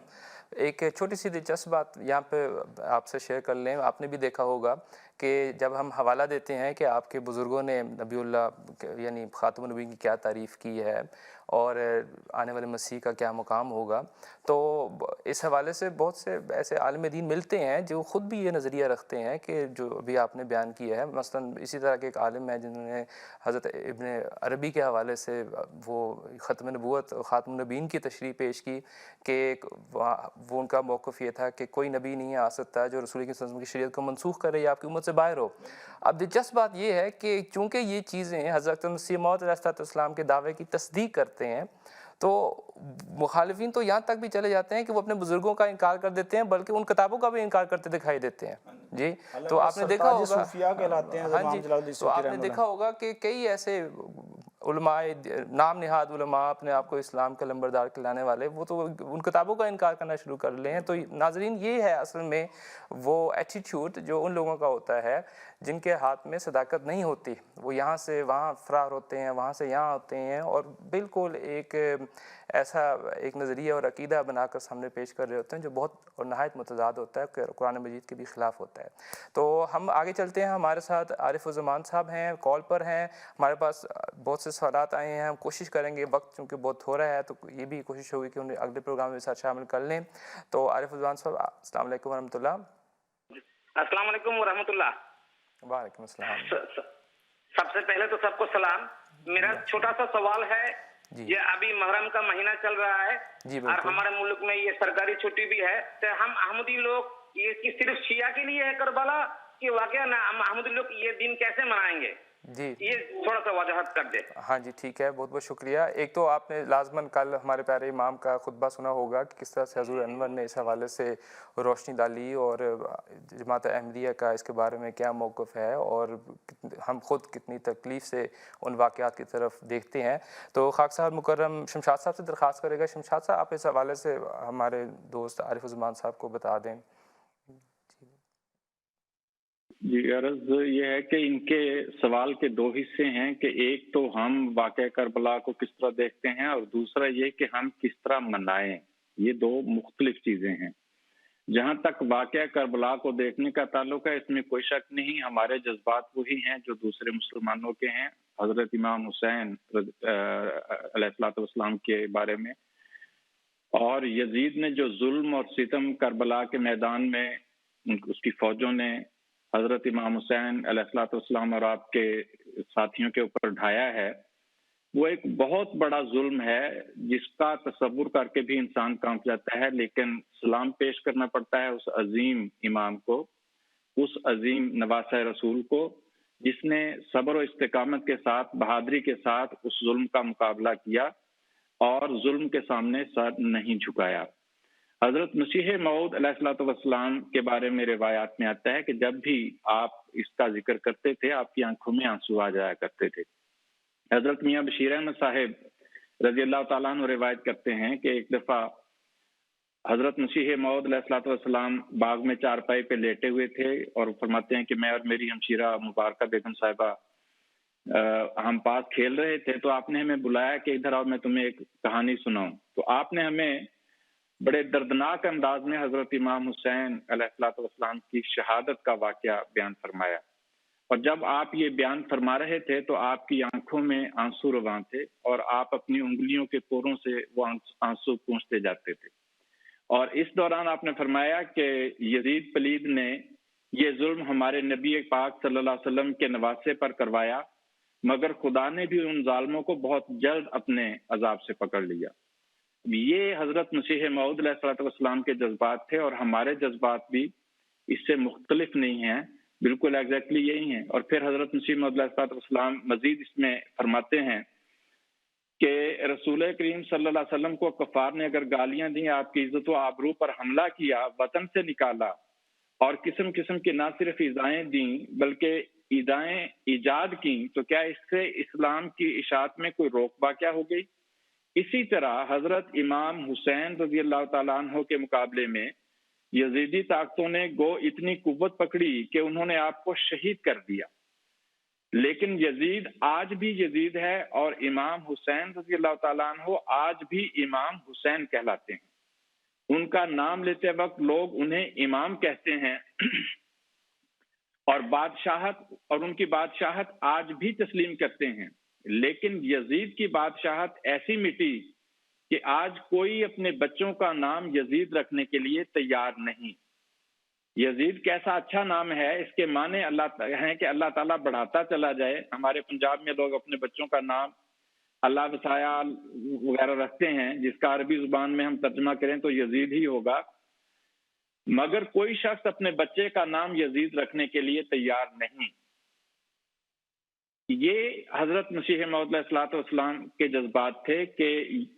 ایک چھوٹی سی دلچسپ بات یہاں پہ آپ سے شیئر کر لیں. آپ نے بھی دیکھا ہوگا کہ جب ہم حوالہ دیتے ہیں کہ آپ کے بزرگوں نے نبی اللہ یعنی خاتم النبیین کی کیا تعریف کی ہے اور آنے والے مسیح کا کیا مقام ہوگا، تو اس حوالے سے بہت سے ایسے عالم دین ملتے ہیں جو خود بھی یہ نظریہ رکھتے ہیں کہ جو ابھی آپ نے بیان کیا ہے. مثلاً اسی طرح کے ایک عالم ہے جنہوں نے حضرت ابن عربی کے حوالے سے وہ ختم نبوت خاتم النبیین کی تشریح پیش کی کہ وہ ان کا موقف یہ تھا کہ کوئی نبی نہیں آ سکتا جو رسول کی صلی اللہ علیہ وسلم کی شریعت کو منسوخ کرے یا آپ کی امت سے باہر ہو. اب دلچسپ بات یہ ہے کہ چونکہ یہ چیزیں حضرت مسیح موعود علیہ السلام کے دعوے کی تصدیق کرتے ہیں، تو مخالفین تو یہاں تک بھی چلے جاتے ہیں کہ وہ اپنے بزرگوں کا انکار کر دیتے ہیں، بلکہ ان کتابوں کا بھی انکار کرتے دکھائی دیتے ہیں. جی تو آپ نے دیکھا ہوگا، صوفیاء کہلاتے ہیں. ہاں جی، تو آپ نے دیکھا ہوگا کہ کئی ایسے علماء نام نہاد علماء اپنے آپ کو اسلام کا لمبردار کہلانے والے، وہ تو ان کتابوں کا انکار کرنا شروع کر لے ہیں. تو ناظرین یہ ہے اصل میں وہ ایٹیٹیوڈ جو ان لوگوں کا ہوتا ہے جن کے ہاتھ میں صداقت نہیں ہوتی. وہ یہاں سے وہاں فرار ہوتے ہیں، وہاں سے یہاں ہوتے ہیں اور بالکل ایک ایسا ایک نظریہ اور عقیدہ بنا کر سامنے پیش کر رہے ہوتے ہیں جو بہت اور نہایت متضاد ہوتا ہے، قرآن مجید کے بھی خلاف ہوتا ہے. تو ہم آگے چلتے ہیں. ہمارے ساتھ عارف الزمان صاحب ہیں، کال پر ہیں. ہمارے پاس بہت سے سوالات آئے ہیں، ہم کوشش کریں گے، وقت چونکہ بہت ہو رہا ہے تو یہ بھی کوشش ہوگی کہ انہیں اگلے پروگرام میں ساتھ شامل کر لیں. تو عارف الزمان صاحب السلام علیکم ورحمۃ اللہ. السلام علیکم ورحمۃ اللہ. وعلیکم السلام. سب سے پہلے تو سب کو سلام. میرا چھوٹا سا سوال ہے، یہ ابھی محرم کا مہینہ چل رہا ہے اور ہمارے ملک میں یہ سرکاری چھٹی بھی ہے، تو ہم احمدی لوگ یہ صرف شیعہ کے لیے ہے کربلا کہ واقعہ نہ ہم احمدی لوگ یہ دن کیسے منائیں گے؟ جی یہ تھوڑا سا وضاحت کر دے. ہاں جی ٹھیک ہے، بہت بہت شکریہ. ایک تو آپ نے لازماً کل ہمارے پیارے امام کا خطبہ سنا ہوگا کہ کس طرح سے حضور انور نے اس حوالے سے روشنی ڈالی اور جماعت احمدیہ کا اس کے بارے میں کیا موقف ہے اور ہم خود کتنی تکلیف سے ان واقعات کی طرف دیکھتے ہیں. تو خاک صاحب مکرم شمشاد صاحب سے درخواست کرے گا. شمشاد صاحب آپ اس حوالے سے ہمارے دوست عارف الزمان صاحب کو بتا دیں. جی عرض یہ ہے کہ ان کے سوال کے دو حصے ہیں کہ ایک تو ہم واقعہ کربلا کو کس طرح دیکھتے ہیں اور دوسرا یہ کہ ہم کس طرح منائیں. یہ دو مختلف چیزیں ہیں. جہاں تک واقعہ کربلا کو دیکھنے کا تعلق ہے، اس میں کوئی شک نہیں، ہمارے جذبات وہی ہیں جو دوسرے مسلمانوں کے ہیں حضرت امام حسین علیہ السلام کے بارے میں. اور یزید نے جو ظلم اور ستم کربلا کے میدان میں اس کی فوجوں نے حضرت امام حسین علیہ السلام اور آپ کے ساتھیوں کے اوپر ڈھایا ہے، وہ ایک بہت بڑا ظلم ہے جس کا تصور کر کے بھی انسان کانپ جاتا ہے. لیکن سلام پیش کرنا پڑتا ہے اس عظیم امام کو، اس عظیم نواسہ رسول کو جس نے صبر و استقامت کے ساتھ، بہادری کے ساتھ اس ظلم کا مقابلہ کیا اور ظلم کے سامنے سر نہیں جھکایا. حضرت مسیح موعود علیہ السلام کے بارے میں روایات میں آتا ہے کہ جب بھی آپ اس کا ذکر کرتے تھے آپ کی آنکھوں میں آنسو آ جایا کرتے تھے. حضرت میاں بشیر احمد صاحب رضی اللہ تعالیٰ عنہ روایت کرتے ہیں کہ ایک دفعہ حضرت مسیح موعود علیہ السلام باغ میں چارپائی پہ لیٹے ہوئے تھے اور فرماتے ہیں کہ میں اور میری ہمشیرہ مبارکہ بیگم صاحبہ ہم پاس کھیل رہے تھے، تو آپ نے ہمیں بلایا کہ ادھر آؤ میں تمہیں ایک کہانی سناؤں. تو آپ نے ہمیں بڑے دردناک انداز میں حضرت امام حسین علیہ السلام کی شہادت کا واقعہ بیان فرمایا. اور جب آپ یہ بیان فرما رہے تھے تو آپ کی آنکھوں میں آنسو رواں تھے اور آپ اپنی انگلیوں کے پوروں سے وہ آنسو پونچھتے جاتے تھے. اور اس دوران آپ نے فرمایا کہ یزید پلید نے یہ ظلم ہمارے نبی پاک صلی اللہ علیہ وسلم کے نواسے پر کروایا، مگر خدا نے بھی ان ظالموں کو بہت جلد اپنے عذاب سے پکڑ لیا. یہ حضرت مسیح موعود علیہ السلام کے جذبات تھے اور ہمارے جذبات بھی اس سے مختلف نہیں ہیں، بالکل ایگزیکٹلی یہی ہیں. اور پھر حضرت مسیح موعود علیہ السلام مزید اس میں فرماتے ہیں کہ رسول کریم صلی اللہ علیہ وسلم کو کفار نے اگر گالیاں دیں، آپ کی عزت و آبرو پر حملہ کیا، وطن سے نکالا اور قسم قسم کی نہ صرف ایذائیں دیں بلکہ ایذائیں ایجاد کی، تو کیا اس سے اسلام کی اشاعت میں کوئی روک واقع ہو گئی؟ اسی طرح حضرت امام حسین رضی اللہ تعالیٰ عنہ کے مقابلے میں یزیدی طاقتوں نے گو اتنی قوت پکڑی کہ انہوں نے آپ کو شہید کر دیا. لیکن یزید آج بھی یزید ہے اور امام حسین رضی اللہ تعالیٰ عنہ آج بھی امام حسین کہلاتے ہیں. ان کا نام لیتے وقت لوگ انہیں امام کہتے ہیں اور بادشاہت اور ان کی بادشاہت آج بھی تسلیم کرتے ہیں، لیکن یزید کی بادشاہت ایسی مٹی کہ آج کوئی اپنے بچوں کا نام یزید رکھنے کے لیے تیار نہیں۔ یزید کیسا اچھا نام ہے، اس کے معنی اللہ ہیں کہ اللہ تعالیٰ بڑھاتا چلا جائے۔ ہمارے پنجاب میں لوگ اپنے بچوں کا نام اللہ وسایا وغیرہ رکھتے ہیں، جس کا عربی زبان میں ہم ترجمہ کریں تو یزید ہی ہوگا، مگر کوئی شخص اپنے بچے کا نام یزید رکھنے کے لیے تیار نہیں۔ یہ حضرت مسیح موعود علیہ الصلوۃ والسلام کے جذبات تھے کہ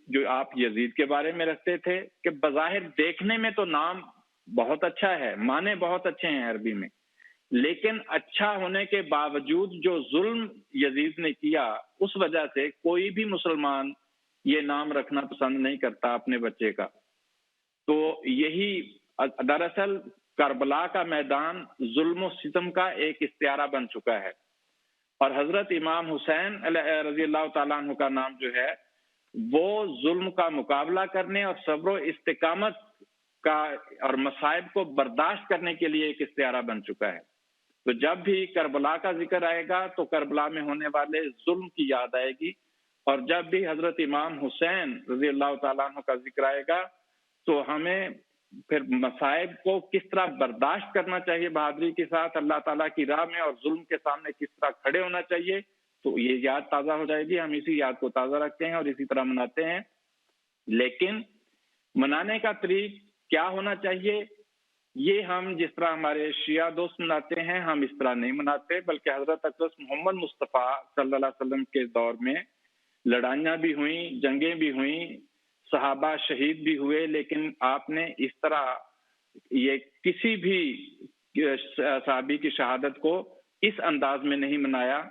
جو آپ یزید کے بارے میں رکھتے تھے کہ بظاہر دیکھنے میں تو نام بہت اچھا ہے، معنی بہت اچھے ہیں عربی میں، لیکن اچھا ہونے کے باوجود جو ظلم یزید نے کیا اس وجہ سے کوئی بھی مسلمان یہ نام رکھنا پسند نہیں کرتا اپنے بچے کا۔ تو یہی دراصل کربلا کا میدان ظلم و ستم کا ایک استعارہ بن چکا ہے، اور حضرت امام حسین رضی اللہ تعالیٰ عنہ کا نام جو ہے وہ ظلم کا مقابلہ کرنے اور صبر و استقامت کا اور مصائب کو برداشت کرنے کے لیے ایک استعارہ بن چکا ہے۔ تو جب بھی کربلا کا ذکر آئے گا تو کربلا میں ہونے والے ظلم کی یاد آئے گی، اور جب بھی حضرت امام حسین رضی اللہ تعالیٰ عنہ کا ذکر آئے گا تو ہمیں پھر مصائب کو کس طرح برداشت کرنا چاہیے بہادری کے ساتھ اللہ تعالیٰ کی راہ میں، اور ظلم کے سامنے کس طرح کھڑے ہونا چاہیے، تو یہ یاد تازہ ہو جائے گی۔ ہم اسی یاد کو تازہ رکھتے ہیں اور اسی طرح مناتے ہیں، لیکن منانے کا طریق کیا ہونا چاہیے، یہ ہم جس طرح ہمارے شیعہ دوست مناتے ہیں ہم اس طرح نہیں مناتے، بلکہ حضرت اقدس محمد مصطفیٰ صلی اللہ علیہ وسلم کے دور میں لڑائیاں بھی ہوئیں، جنگیں بھی ہوئیں، صحابہ شہید بھی ہوئے، لیکن آپ نے اس طرح یہ کسی بھی صحابی کی شہادت کو اس انداز میں نہیں منایا۔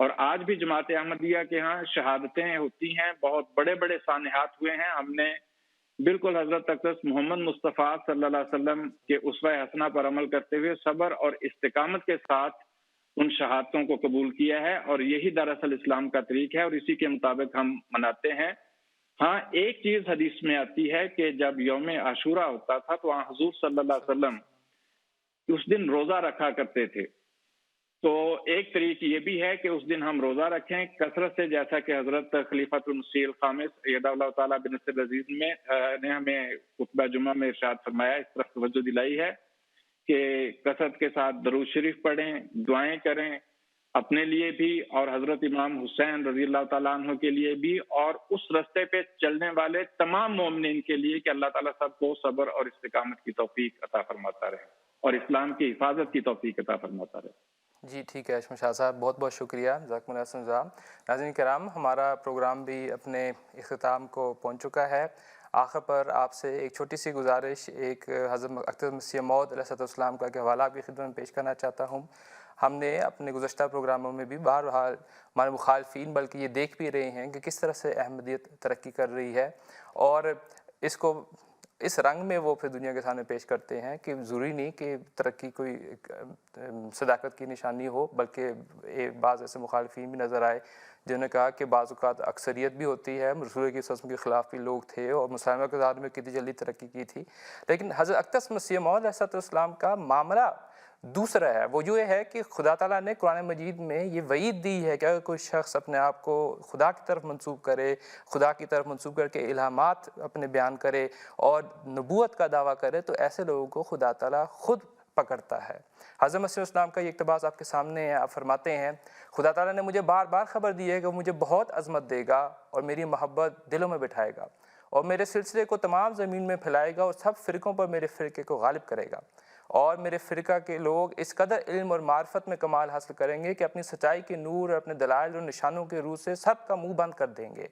اور آج بھی جماعت احمدیہ کے ہاں شہادتیں ہوتی ہیں، بہت بڑے بڑے سانحات ہوئے ہیں، ہم نے بالکل حضرت اقدس محمد مصطفیٰ صلی اللہ علیہ وسلم کے اسوہ حسنہ پر عمل کرتے ہوئے صبر اور استقامت کے ساتھ ان شہادتوں کو قبول کیا ہے، اور یہی دراصل اسلام کا طریق ہے، اور اسی کے مطابق ہم مناتے ہیں۔ ہاں ایک چیز حدیث میں آتی ہے کہ جب یوم عاشورہ ہوتا تھا تو حضور صلی اللہ علیہ وسلم اس دن روزہ رکھا کرتے تھے، تو ایک طریق یہ بھی ہے کہ اس دن ہم روزہ رکھیں کثرت سے، جیسا کہ حضرت خلیفۃ المسیح الخامس ایدہ اللہ تعالیٰ بنصر عزیز نے ہمیں خطبہ جمعہ میں ارشاد فرمایا، اس طرف توجہ دلائی ہے کہ کثرت کے ساتھ درود شریف پڑھیں، دعائیں کریں اپنے لیے بھی اور حضرت امام حسین رضی اللہ تعالیٰ عنہ کے لیے بھی، اور اس رستے پہ چلنے والے تمام مومنین کے لیے کہ اللہ تعالیٰ سب کو صبر اور استقامت کی توفیق عطا فرماتا رہے اور اسلام کی حفاظت کی توفیق عطا فرماتا رہے۔ جی ٹھیک ہے اشمل شاہ صاحب، بہت بہت شکریہ، جزاکم اللہ خیر جزاک۔ ناظرین کرام، ہمارا پروگرام بھی اپنے اختتام کو پہنچ چکا ہے۔ آخر پر آپ سے ایک چھوٹی سی گزارش ایک حضرت اقدس مسیح موعود علیہ السلام کا کہ حوالہ آپ کی خدمت میں پیش کرنا چاہتا ہوں۔ ہم نے اپنے گزشتہ پروگراموں میں بھی بہرحال ہمارے مخالفین بلکہ یہ دیکھ بھی رہے ہیں کہ کس طرح سے احمدیت ترقی کر رہی ہے، اور اس کو اس رنگ میں وہ پھر دنیا کے سامنے پیش کرتے ہیں کہ ضروری نہیں کہ ترقی کوئی صداقت کی نشانی ہو، بلکہ بعض ایسے مخالفین بھی نظر آئے جنہوں نے کہا کہ بعض اوقات اکثریت بھی ہوتی ہے، رسول کی وسلم کے خلاف بھی لوگ تھے اور مسلمانوں کے ذات میں کتنی جلدی ترقی کی تھی، لیکن حضرت اقدس مسیح موعود علیہ السلام کا معاملہ دوسرا ہے۔ وہ یہ ہے کہ خدا تعالیٰ نے قرآن مجید میں یہ وعید دی ہے کہ اگر کوئی شخص اپنے آپ کو خدا کی طرف منسوب کرے، خدا کی طرف منسوب کر کے الہامات اپنے بیان کرے اور نبوت کا دعویٰ کرے، تو ایسے لوگوں کو خدا تعالیٰ خود پکڑتا ہے۔ حضرت مسیح السلام کا یہ اقتباس آپ کے سامنے ہے، آپ فرماتے ہیں خدا تعالیٰ نے مجھے بار بار خبر دی ہے کہ وہ مجھے بہت عظمت دے گا اور میری محبت دلوں میں بٹھائے گا اور میرے سلسلے کو تمام زمین میں پھیلائے گا اور سب فرقوں پر میرے فرقے کو غالب کرے گا، اور میرے فرقہ کے لوگ اس قدر علم اور معرفت میں کمال حاصل کریں گے کہ اپنی سچائی کے نور اور اپنے دلائل اور نشانوں کے روح سے سب کا منہ بند کر دیں گے،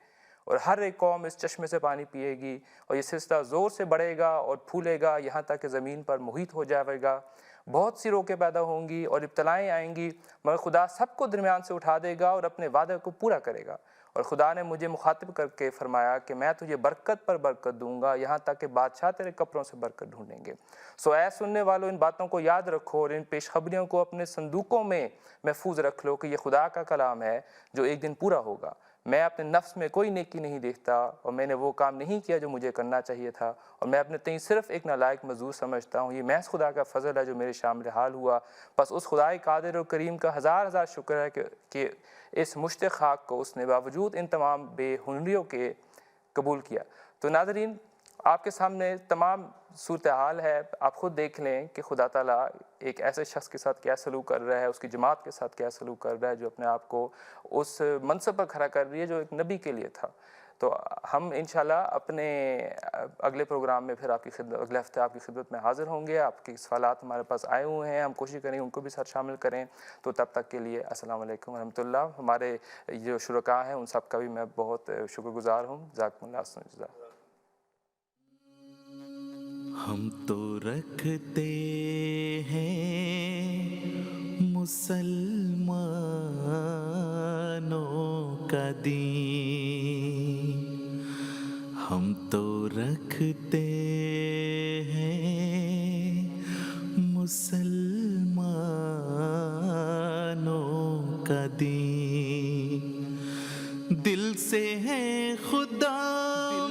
اور ہر ایک قوم اس چشمے سے پانی پیے گی، اور یہ سلسلہ زور سے بڑھے گا اور پھولے گا یہاں تک کہ زمین پر محیط ہو جائے گا۔ بہت سی روکیں پیدا ہوں گی اور ابتلائیں آئیں گی، مگر خدا سب کو درمیان سے اٹھا دے گا اور اپنے وعدے کو پورا کرے گا۔ اور خدا نے مجھے مخاطب کر کے فرمایا کہ میں تجھے برکت پر برکت دوں گا، یہاں تک کہ بادشاہ تیرے کپڑوں سے برکت ڈھونڈیں گے۔ سو اے سننے والوں، ان باتوں کو یاد رکھو اور ان پیش خبریوں کو اپنے صندوقوں میں محفوظ رکھ لو کہ یہ خدا کا کلام ہے جو ایک دن پورا ہوگا۔ میں اپنے نفس میں کوئی نیکی نہیں دیکھتا اور میں نے وہ کام نہیں کیا جو مجھے کرنا چاہیے تھا اور میں اپنے تئیں صرف ایک نالائق مزدور سمجھتا ہوں. یہ محض خدا کا فضل ہے جو میرے شامل حال ہوا. بس اس خدائے قادر و کریم کا ہزار ہزار شکر ہے کہ اس مشتق خاک کو اس نے باوجود ان تمام بے ہنریوں کے قبول کیا. تو ناظرین آپ کے سامنے تمام صورتحال ہے, آپ خود دیکھ لیں کہ خدا تعالیٰ ایک ایسے شخص کے ساتھ کیا سلوک کر رہا ہے, اس کی جماعت کے ساتھ کیا سلوک کر رہا ہے جو اپنے آپ کو اس منصب پر کھڑا کر رہی ہے جو ایک نبی کے لیے تھا. تو ہم انشاءاللہ اپنے اگلے پروگرام میں پھر آپ کی خدمت اگلے ہفتے آپ کی خدمت میں حاضر ہوں گے. آپ کے سوالات ہمارے پاس آئے ہوئے ہیں, ہم کوشش کریں ان کو بھی ساتھ شامل کریں. تو تب تک کے لیے السلام علیکم ورحمۃ اللہ. ہمارے جو شرکاء ہیں ان سب کا بھی میں بہت شکر گزار ہوں. جزاکم اللہ حسن الجزا. ہم تو رکھتے ہیں مسلمانوں کا دین, ہم تو رکھتے ہیں مسلمانوں کا دین. دل سے ہے خدا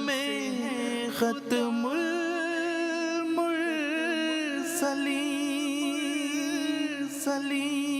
میں ختم سلیم